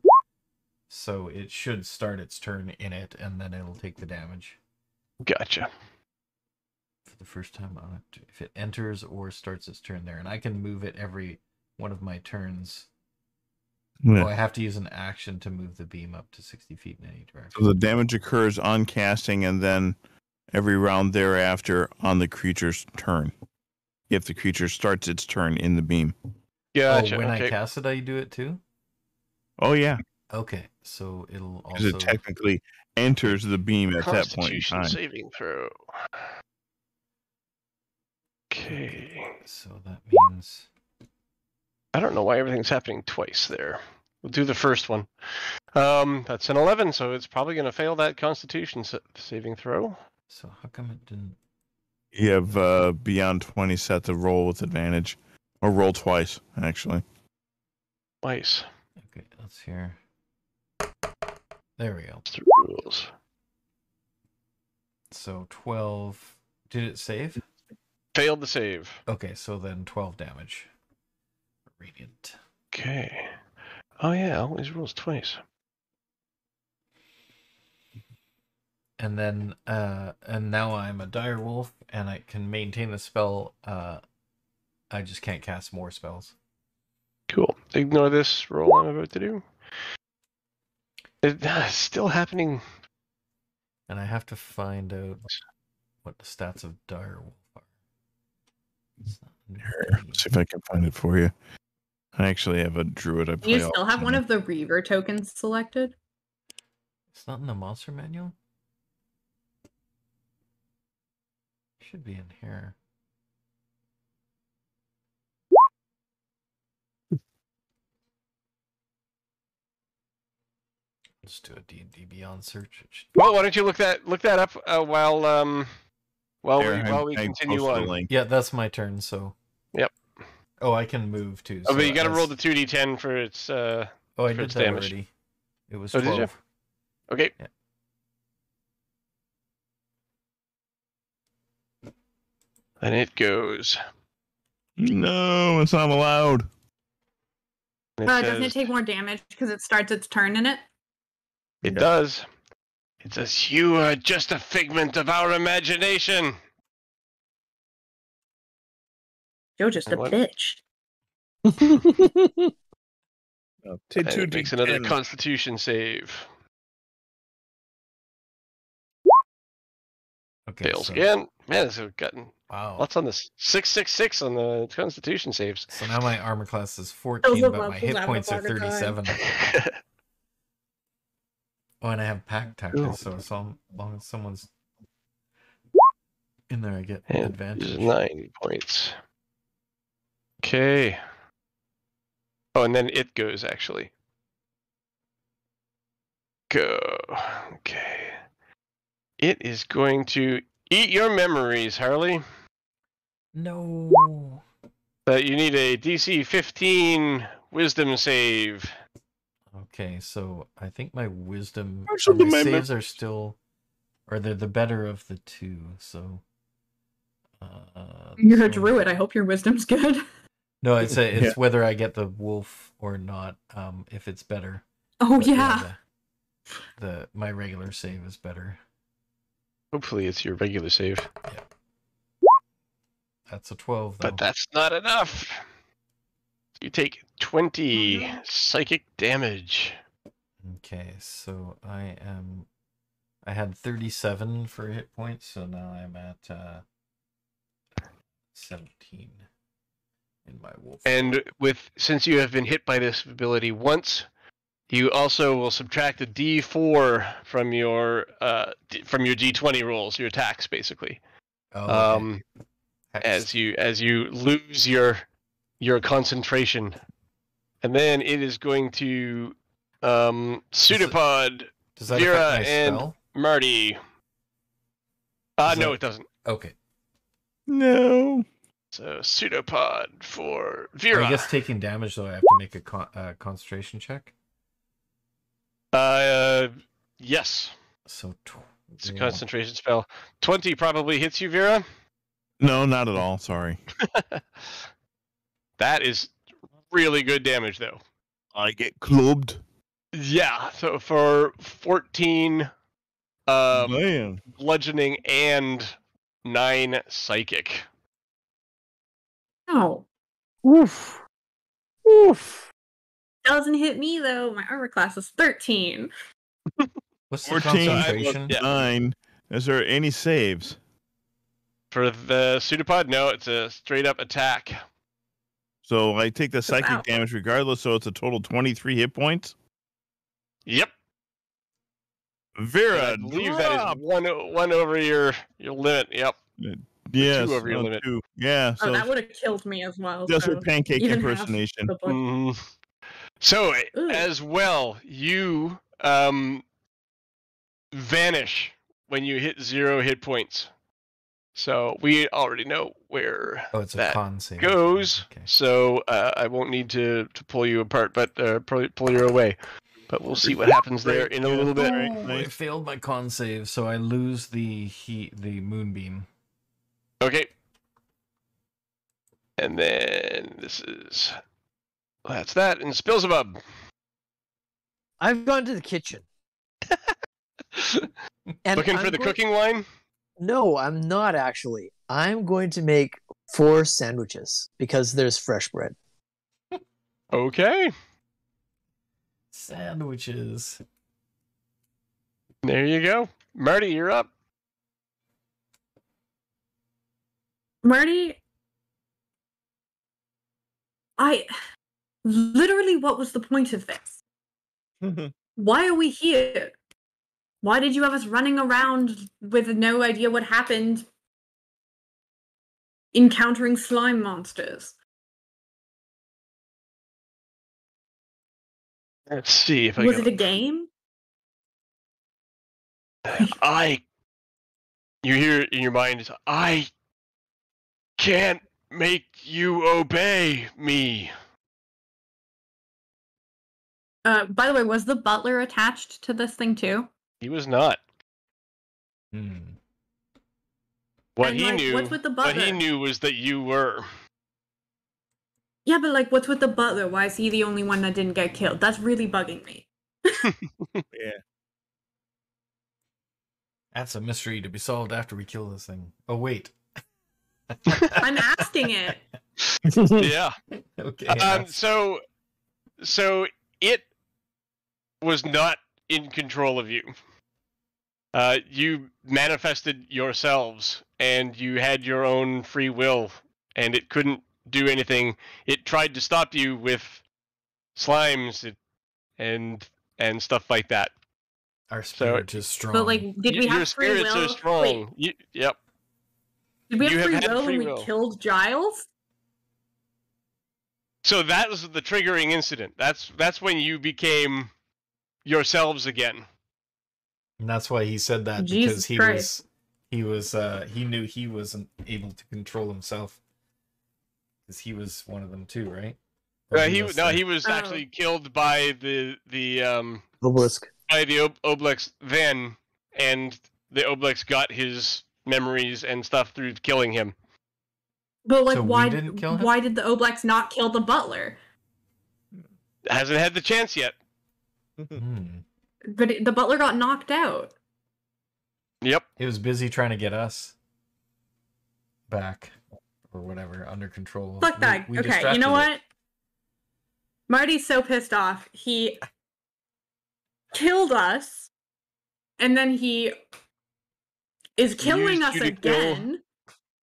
So it should start its turn in it, and then it'll take the damage. Gotcha. For the first time on it, if it enters or starts its turn there. And I can move it every one of my turns. Yeah. Oh, I have to use an action to move the beam up to 60 feet in any direction. So the damage occurs on casting and then every round thereafter on the creature's turn. If the creature starts its turn in the beam. Gotcha. Oh, when okay. I cast it, I do it too? Oh, yeah. Okay, so it'll Because also... it technically enters the beam at that point in Constitution time. saving throw. Okay. So that means... I don't know why everything's happening twice there. We'll do the first one. That's an 11, so it's probably going to fail that Constitution saving throw. So how come it didn't... You have beyond 20 set to roll with advantage. Or roll twice, actually. Twice. Okay, let's hear. There we go. That's the rules. So 12. Did it save? Failed the save. Okay, so then 12 damage. Radiant. Okay. Oh yeah, always rolls twice. And then, and now I'm a dire wolf, and I can maintain the spell. I just can't cast more spells. Cool. Ignore this roll I'm about to do. It's still happening. And I have to find out what the stats of dire wolf are. It's not under Here, D. see if I can find it for you. I actually have a druid I play. You still have one of the Reaver tokens selected? It's not in the monster manual? Should be in here. Let's do a D&D Beyond search. Well, why don't you look that up while we I continue posted a on. link. Yeah, that's my turn, so. Yep. Oh, I can move too. Oh, but so you got to as- roll the 2d10 for its. Oh, I for did its that damage. already. It was Oh, did you? 12. Okay. Yeah. And it goes. No, it's not allowed. And Doesn't it says- take more damage because it starts its turn in it? It Yeah. does. It says, "You are just a figment of our imagination." You're just a And what- bitch. Take And it makes another Constitution save. Okay. Fails so, again. Man, this has gotten Wow. lots on this. 666 on the Constitution saves. So now my armor class is Those 14, are but my levels hit out of points are our design. 37. Oh, and I have pack Cool. tactics, so as long as someone's in there, I get And advantage. 9 points. Okay. Oh, and then it goes, actually. Go. Okay. It is going to Eat your memories, Harley. No. But you need a DC 15 Wisdom save. Okay, so I think my wisdom Partial or my amendment. saves are still, or they're the better of the two. So You're a so- druid. I hope your wisdom's good. No, it's Yeah. whether I get the wolf or not. If it's better. Oh But yeah. My regular save is better. Hopefully it's your regular save. That's a 12 though. But that's not enough. You take 20 psychic damage. Okay, so I had 37 for hit points, so now I'm at 17 in my wolf. And since you have been hit by this ability once, you also will subtract a D4 from your D20 rolls, your attacks basically. Oh, okay. As you lose your concentration, and then it is going to Pseudopod, Does that Vera, affect my and spell? Marty. Does No, that- it doesn't. Okay. No. So Pseudopod for Vera. I guess taking damage though, I have to make a concentration check. Yes, So it's a concentration spell. 20 probably hits you, Vera. No, not at all. Sorry. That is really good damage, though. I get clubbed. Yeah, so for 14 Man. bludgeoning and 9 psychic. Oh, Oof. Oof. doesn't hit me though. My armor class is 13. What's the 14. concentration? Yeah. 9. Is there any saves? For the pseudopod, no, it's a straight up attack. So I take the psychic Wow. damage regardless, so it's a total 23 hit points. Yep. Vera, I believe that drop! is one over your limit. Yep. Yes, 2 over your limit. 2. Yeah, Oh, so that would have killed me as well. that's so her pancake even half impersonation. the blood- Mhm. So Ooh. as well, you vanish when you hit 0 hit points. So we already know where Oh, it's a that con save. goes. Okay. So I won't need to pull you apart, but pull you away. But we'll see what happens there in a little bit. Right, Oh, I nice. failed my con save, so I lose the moonbeam. Okay. And then that's that. And Spillsabub. I've gone to the kitchen. And Looking for I'm the going- cooking wine? No, I'm not actually. I'm going to make 4 sandwiches because there's fresh bread. Okay. Sandwiches. There you go. Marty, you're up. Marty, literally, what was the point of this? Why are we here? Why did you have us running around with no idea what happened? Encountering slime monsters. Let's see if I Was can. it a game? You hear in your mind is I can't make you obey me. By the way, was the butler attached to this thing too? He was not. What And, he like, knew, what's with the what he butler? knew was that you were. Yeah, but like, what's with the butler? Why is he the only one that didn't get killed? That's really bugging me. Yeah. That's a mystery to be solved after we kill this thing. Oh wait. I'm asking it. Yeah. Okay. So it was not in control of you. You manifested yourselves, and you had your own free will, and it couldn't do anything. It tried to stop you with slimes and stuff like that. Our spirit is strong. But like, did we Your have free spirits will? are strong. Wait, Yep. did we You have have free had will free when will. we killed Giles? So that was the triggering incident. That's when you became yourselves again. And that's why he said that, Jesus because Christ. He was he knew he wasn't able to control himself. Because he was one of them too, right? Or He was was Oh. actually killed by the Obelisk. by the Obelix then, and the Obelix got his memories and stuff through killing him. But like, So we why? didn't kill him? Why did the Oblex not kill the butler? Hasn't had the chance yet. But the butler got knocked out. Yep. He was busy trying to get us back or whatever under control. Fuck that. We Okay, you distracted know it. what? Marty's so pissed off. He killed us, and then he is killing Used us you to kill again.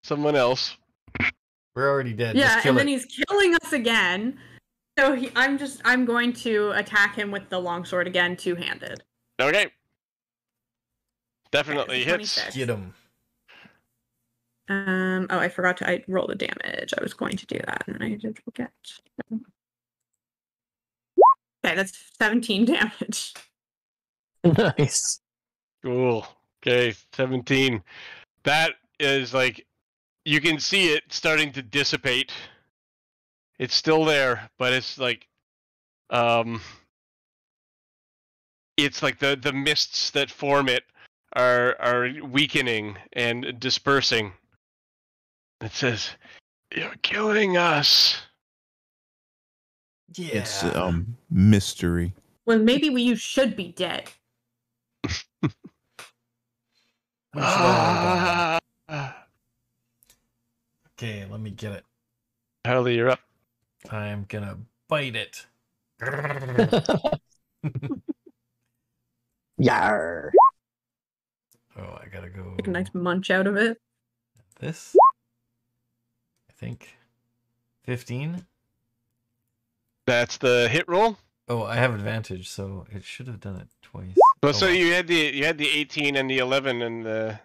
someone else. We're already dead. Yeah, Just kill and then it. he's killing us again. So I'm going to attack him with the longsword again, two-handed. Okay. Definitely Okay, hits. 26. Get him. Oh, I forgot to roll the damage. I was going to do that, and I did forget. Okay, that's 17 damage. Nice. Cool. Okay, 17. That is like, you can see it starting to dissipate. It's still there, but it's like, it's like the mists that form it are weakening and dispersing. It says, "You're killing us." Yeah. It's mystery. Well, maybe you should be dead. We should all die. Okay, let me get it. Harley, you're up. I'm gonna bite it. Yar. Oh, I gotta go. Take a nice munch out of it. This. I think 15. That's the hit roll. Oh, I have advantage, so it should have done it twice. So well. you had the 18 and the 11 and the.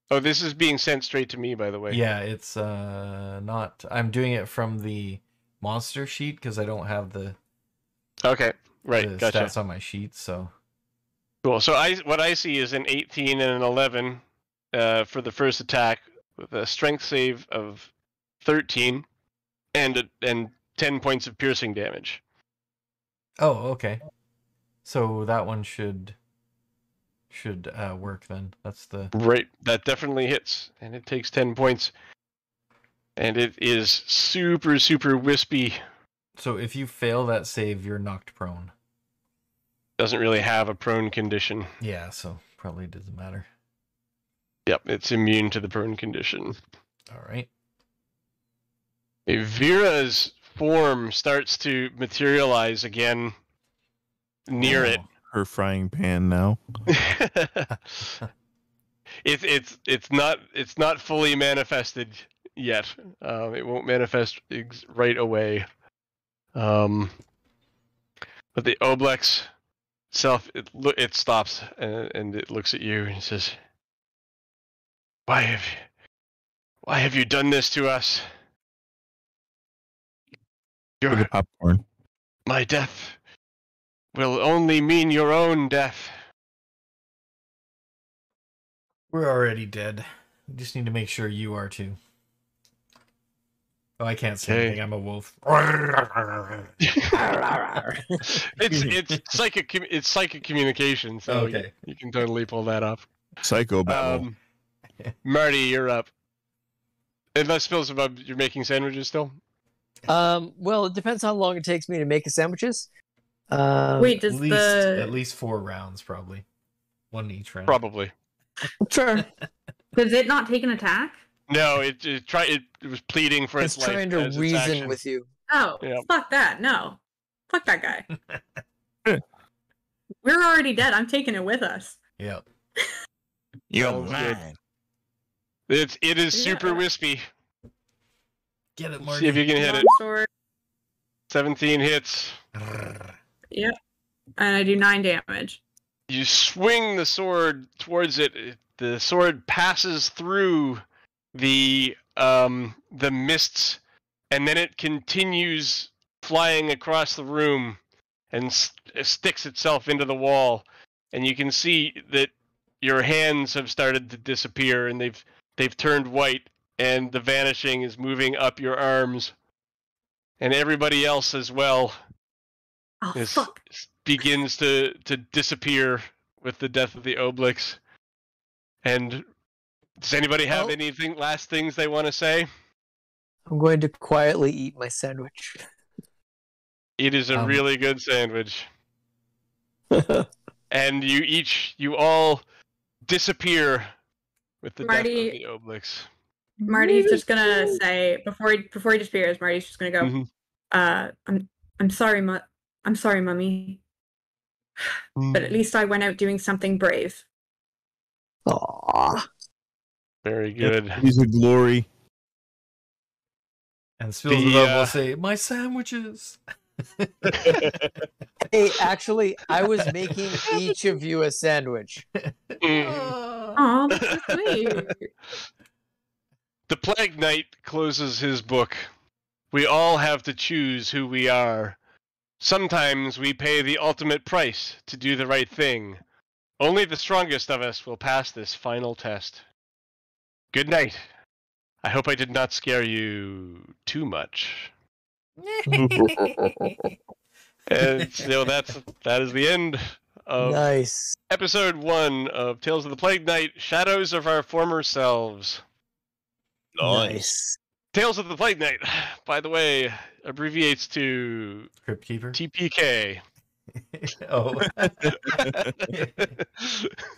Oh, this is being sent straight to me, by the way. Yeah, it's not. I'm doing it from the monster sheet because I don't have the Okay. Right. the Gotcha. stats on my sheet. So Cool. So what I see is an 18 and an 11 for the first attack with a strength save of 13 and 10 points of piercing damage. oh, okay. So that one should work then. That's the Right. That definitely hits, and it takes 10 points. And it is super, super wispy. so if you fail that save, you're knocked prone. Doesn't really have a prone condition. Yeah, so probably doesn't matter. Yep, it's immune to the prone condition. All right. Vera's form starts to materialize again near it. Her frying pan now. It's not fully manifested yet. It won't manifest right away. But the Oblex itself, it stops and it looks at you and it says, "Why have you done this to us? For the popcorn. My death will only mean your own death." We're already dead. We just need to make sure you are too. Oh, I can't say Okay. anything. I'm a wolf. It's psychic communication, so Okay. you can totally pull that off. Psycho battle. Marty, you're up. Unless Phil's above, you're making sandwiches still? Well, it depends how long it takes me to make the sandwiches. Wait, does At least 4 rounds, probably. 1 each round. Probably. Sure. does it not take an attack? No, it was pleading for It's its life. trying to as its reason action. with you. Oh, Yeah. fuck that. No. Fuck that guy. We're already dead. I'm taking it with us. Yep. Yo, Sounds good. man. It is Yeah. super wispy. Get it, See Marty. if you can hit it. Longsword. 17 hits. Yep. And I do 9 damage. You swing the sword towards it. The sword passes through the mists, and then it continues flying across the room and sticks itself into the wall. And you can see that your hands have started to disappear, and they've turned white, and the vanishing is moving up your arms, and everybody else as well Oh, is, fuck. begins to disappear with the death of the Obelix. And does anybody have anything last things they want to say? I'm going to quietly eat my sandwich. It is a really good sandwich. And you all disappear with the death of the Obelix. Marty's just gonna say before he disappears, Marty's just gonna go, I'm sorry, I'm sorry, Mummy. But at least I went out doing something brave. Aww. Very good. He's a glory. And Spills it up will say, my sandwiches. Hey, actually, I was making each of you a sandwich. Oh, that's sweet. The Plague Knight closes his book. We all have to choose who we are. Sometimes we pay the ultimate price to do the right thing. Only the strongest of us will pass this final test. Good night. I hope I did not scare you too much. And so that is the end of Nice. episode 1 of Tales of the Plague Knight, Shadows of Our Former Selves. Nice. Tales of the Plague Knight, by the way, abbreviates to Crypt Keeper? TPK. Oh.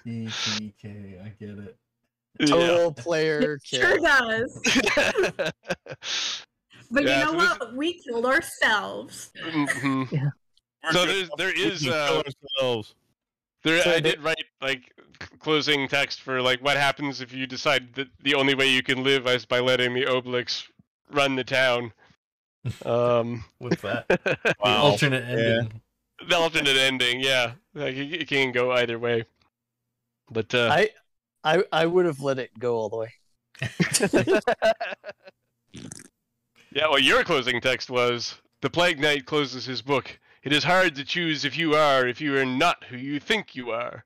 TPK, I get it. Total player kill. Sure does. But Yeah, you know what? We killed ourselves. Mm-hmm. Yeah. So there is ourselves. I did write like closing text for like what happens if you decide that the only way you can live is by letting the Obelix run the town. What's that? Wow. Alternate ending. The alternate ending, yeah. Like it can go either way. But I would have let it go all the way. Yeah, well, your closing text was, the Plague Knight closes his book. It is hard to choose if you are not who you think you are.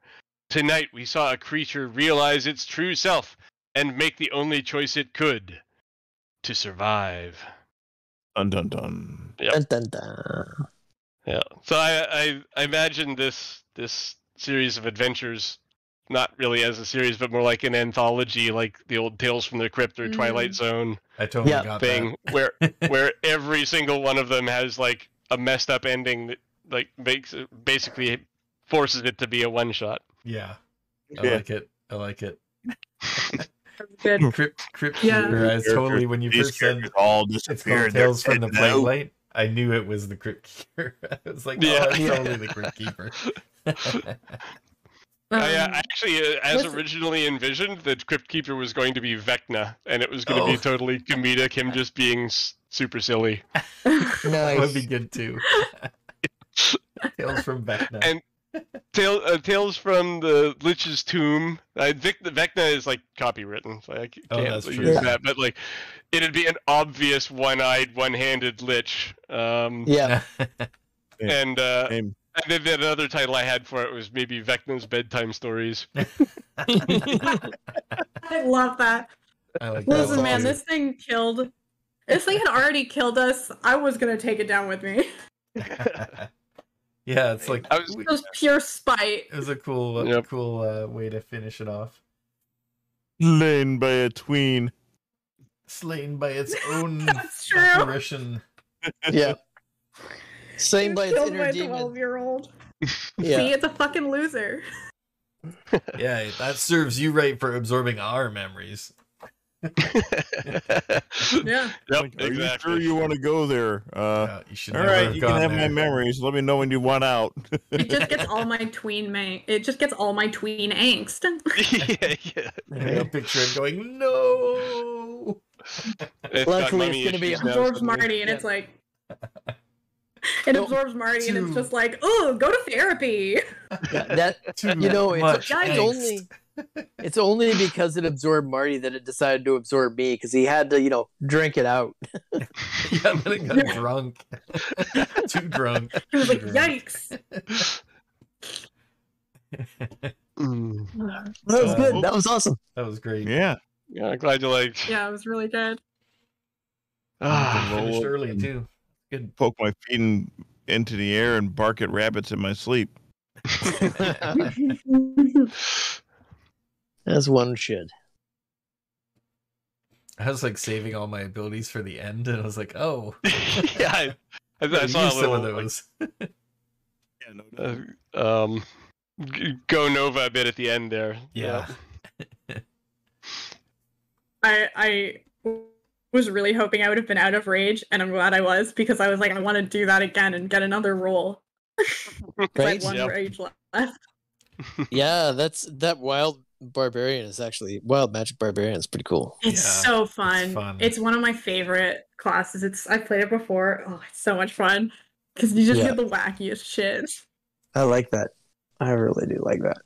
Tonight we saw a creature realize its true self and make the only choice it could. To survive. Dun dun dun. Yep. Dun, dun, dun. Yeah. So I imagine this series of adventures not really as a series, but more like an anthology, like the old Tales from the Crypt or Twilight Zone I totally got thing, where every single one of them has like a messed up ending that like basically forces it to be a one shot. Yeah. I Yeah. like it. I like it. Good. Crypt Yeah. Keeper. I totally, when you These first said characters all it's disappeared. called Tales They're from the dead Plague now. Light, I knew it was the Crypt Keeper. I was like, Yeah. oh, it's totally the Crypt Keeper. I actually, as listen- originally envisioned, the Crypt Keeper was going to be Vecna, and it was going to be Oh. totally comedic, him just being super silly. That would be Nice. good too. Tales from Vecna. And Tales from the Lich's Tomb. Vecna is like copywritten, so I can't that's use true. that. But like, it'd be an obvious one-eyed, one-handed Lich. Yeah. And Same. then another title I had for it was maybe Vecna's Bedtime Stories. I love that. I like that Listen, one man, too. this thing had already killed us. I was gonna take it down with me. Yeah, it's like I was- It was pure spite. it was a cool, Yep. way to finish it off. Slain by a tween. Slain by its own That's true. apparition. Yeah. Same by its Killed inner by a demon. 12-year-old. Yeah. See, it's a fucking loser. Yeah, that serves you right for absorbing our memories. Yeah. Yep, Like, are exactly. you sure you want to go there? Yeah, you should All never right, have you can gone have there. my memories. Let me know when you want out. It just gets all my tween It just gets all my tween angst. yeah. I picture him going, no. It's Luckily, got mommy it's gonna be issues now, Absorbs suddenly. Marty, and Yeah. it's like. It Nope. absorbs Marty, and it's Too- just like, oh, go to therapy. Yeah, that Too you know, much it's angst. only it's only because it absorbed Marty that it decided to absorb me because he had to, drink it out. Yeah, but it got drunk. Too drunk. He was Too like, drunk. yikes. Mm. That was good. That was awesome. That was great. Yeah. Yeah, glad you liked. Yeah, it was really good. Ah, Finished roll early and too. Good. Poke my feet into the air and bark at rabbits in my sleep. As one should. I was like saving all my abilities for the end, and I was like, "Oh, yeah, I I saw a use some little of those." Yeah, no doubt. Go Nova a bit at the end there. Yeah. I was really hoping I would have been out of rage, and I'm glad I was, because I was like, I want to do that again and get another roll. I Right? had one Yep. rage left. Yeah, that wild barbarian is actually wild magic barbarian is pretty cool. It's Yeah, so fun. fun. It's one of my favorite classes. I've played it before. Oh, it's so much fun because you just Yeah. get the wackiest shit. I like that. I really do like that.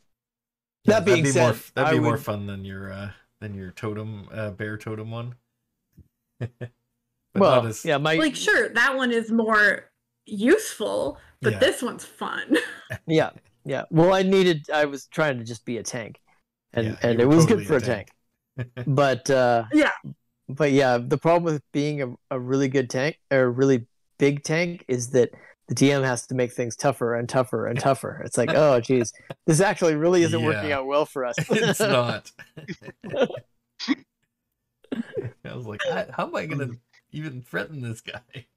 Yeah, That being said, that'd I be more would- fun than your totem bear totem one. But well, not as, yeah, my Like, sure, that one is more useful, but Yeah. this one's fun. yeah. Well, I was trying to just be a tank, and Yeah, and you it were was totally good for a a tank. tank. But Yeah. but yeah, the problem with being a really good tank or a really big tank is that the DM has to make things tougher and tougher and tougher. It's like, oh geez, this actually really isn't working Yeah. out well for us. It's not. I was like, how am I gonna even threaten this guy?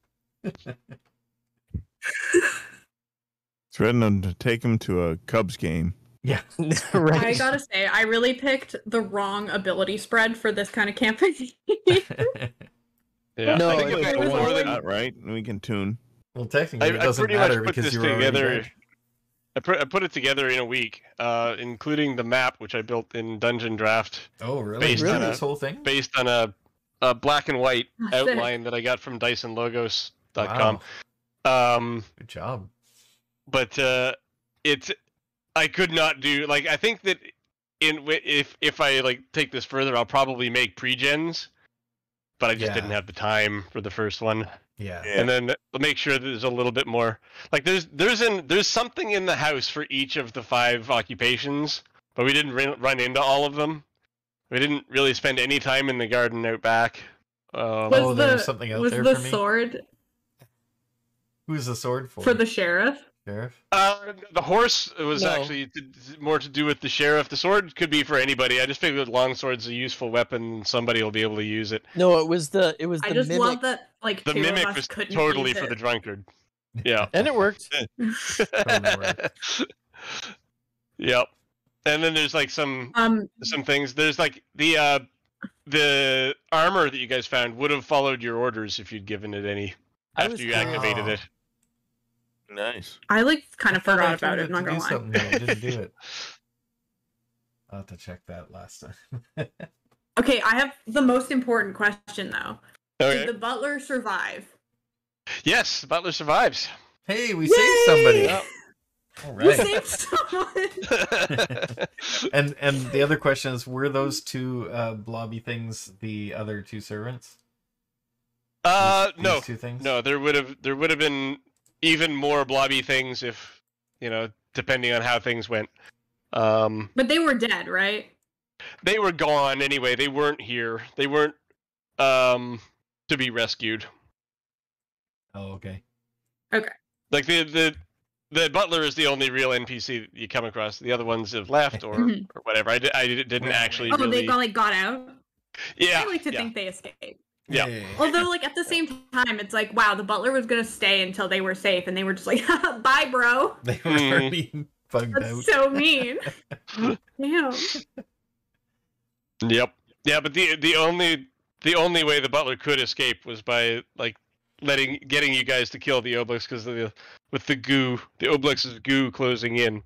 Threaten them to take him to a Cubs game. Yeah. Right. I gotta say, I really picked the wrong ability spread for this kind of campaign. Yeah, No, I think it it was was more only- than Not right. We can tune. Well, technically, it I doesn't pretty much matter put because this you're already together. dead. I put it together in a week, including the map which I built in Dungeon Draft, Oh, really? based Really? on a- This whole thing? based on a black and white Sick. outline that I got from DysonLogos.com. Wow. Good job. But I could not do like I think that if I like take this further, I'll probably make pre-gens, but I just Yeah. didn't have the time for the first one. Yeah. And then make sure that there's a little bit more. Like there's something in the house for each of the 5 occupations, but we didn't run into all of them. We didn't really spend any time in the garden out back. Oh, there was something out was there the for me? sword Who's the sword for? for the sheriff? sheriff? The horse was No. actually more to do with the sheriff. The sword could be for anybody. I just figured longsword's a useful weapon, and somebody will be able to use it. No, it was the I just mimic, love that like The two mimic of us was couldn't totally use for it. the drunkard. Yeah. and it worked. Totally worked. Yep. And then there's like some things. There's like the armor that you guys found would have followed your orders if you'd given it any I after was you curious. activated it. Nice. I like kind of I thought I forgot about told it. Not to gonna do lie. something, but I didn't do it. I'll have to check that last time. Okay, I have the most important question though. Okay. Did the butler survive? Yes, the butler survives. Hey, we Yay! saved somebody. Yep. All We right. saved someone. And the other question is, were those 2 blobby things the other 2 servants? No, These 2 things? no. There would have been even more blobby things if depending on how things went. But they were dead, right? They were gone anyway. They weren't here. They weren't to be rescued. Oh, okay. Like the butler is the only real NPC that you come across. The other ones have left or whatever. I didn't actually Oh, really. they got out. Yeah. I like to yeah. think they escaped. Yeah. Hey. Although, like at the same time, it's like, wow, the butler was gonna stay until they were safe, and they were just like, bye, bro. They were Mhm. already bugged That's out. so mean. Damn. Yep. Yeah, but the only way the butler could escape was by like getting you guys to kill the Obelix because with the goo, the Obelix's goo closing in.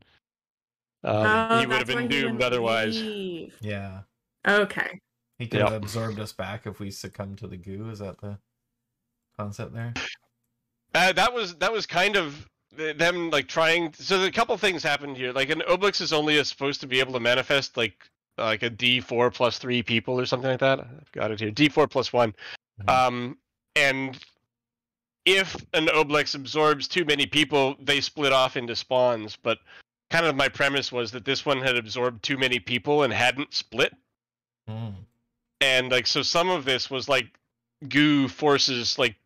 He would have that's why been he doomed didn't otherwise. leave. Yeah. Okay. He could Yep. have absorbed us back if we succumb to the goo. Is that the concept there? That was kind of them like trying. So a couple things happened here. Like an Obelix is only supposed to be able to manifest like a D4 plus 3 people or something like that. I've got it here. D4 plus 1. Mhm. And if an Obelix absorbs too many people, they split off into spawns. But kind of my premise was that this one had absorbed too many people and hadn't split. Mm. And like, so some of this was like goo forces like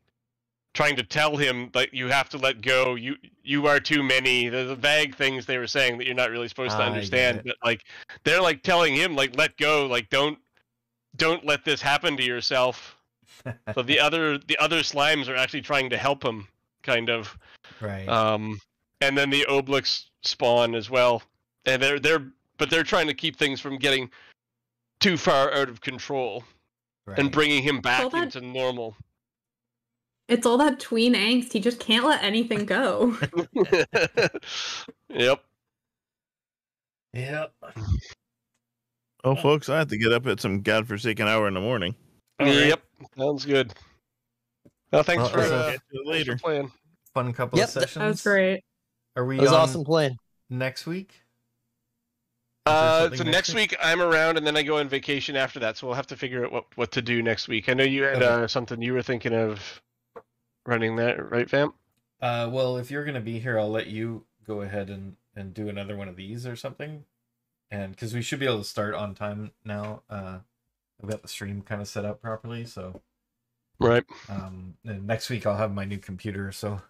trying to tell him like you have to let go. You are too many. The vague things they were saying that you're not really supposed to I understand. get it. But like they're like telling him like let go. Like don't let this happen to yourself. So the other slimes are actually trying to help him, kind of. Right. And then the Oblix spawn as well. And they're trying to keep things from getting too far out of control right. and bringing him back Well, that- into normal. It's all that tween angst. He just can't let anything go. Yep. Yep. Oh, folks, I have to get up at some godforsaken hour in the morning. All right. Yep. Sounds good. Well, thanks Well, for as a- Catch you later. playing. Fun couple Yep, of that sessions. That was great. Are we It was on awesome playing. next week? Is there So something next week I'm around, and then I go on vacation after that. So we'll have to figure out what to do next week. I know you had Okay. something you were thinking of running that, right, Vamp? Well, if you're gonna be here, I'll let you go ahead and do another one of these or something, and because we should be able to start on time now. I've got the stream kind of set up properly, so Right. and next week I'll have my new computer, so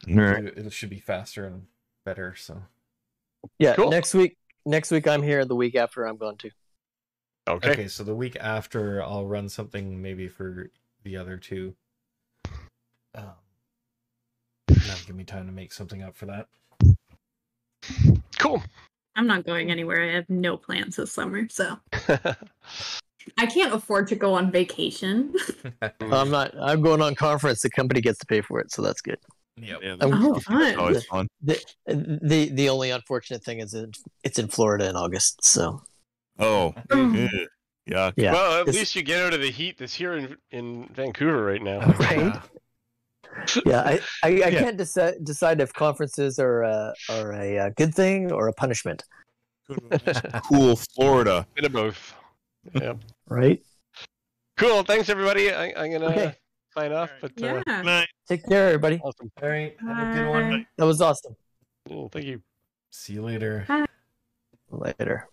Right. it should be faster and better. So Yeah, Cool. next week I'm here. The week after I'm going to. Okay. so the week after I'll run something maybe for the other two. That'll give me time to make something up for that. Cool. I'm not going anywhere. I have no plans this summer, so I can't afford to go on vacation. I'm not. I'm going on conference. The company gets to pay for it, so that's good. Yep. Yeah, I'm- Oh, that's fun. always fun. The only unfortunate thing is it's in Florida in August. So Oh, Mm. ew. Yuck. yeah, Well, at It's- least you get out of the heat that's here in Vancouver right now. Oh, Right? yeah. yeah. I can't decide if conferences are a good thing or a punishment. Cool Florida. Bit of both. Yep. Right? Cool. Thanks, everybody. I'm gonna Okay. sign off. But Yeah. Good night. Take care, everybody. awesome. All right. Have a good one. Bye. That was awesome. Thank you. See you later. Later.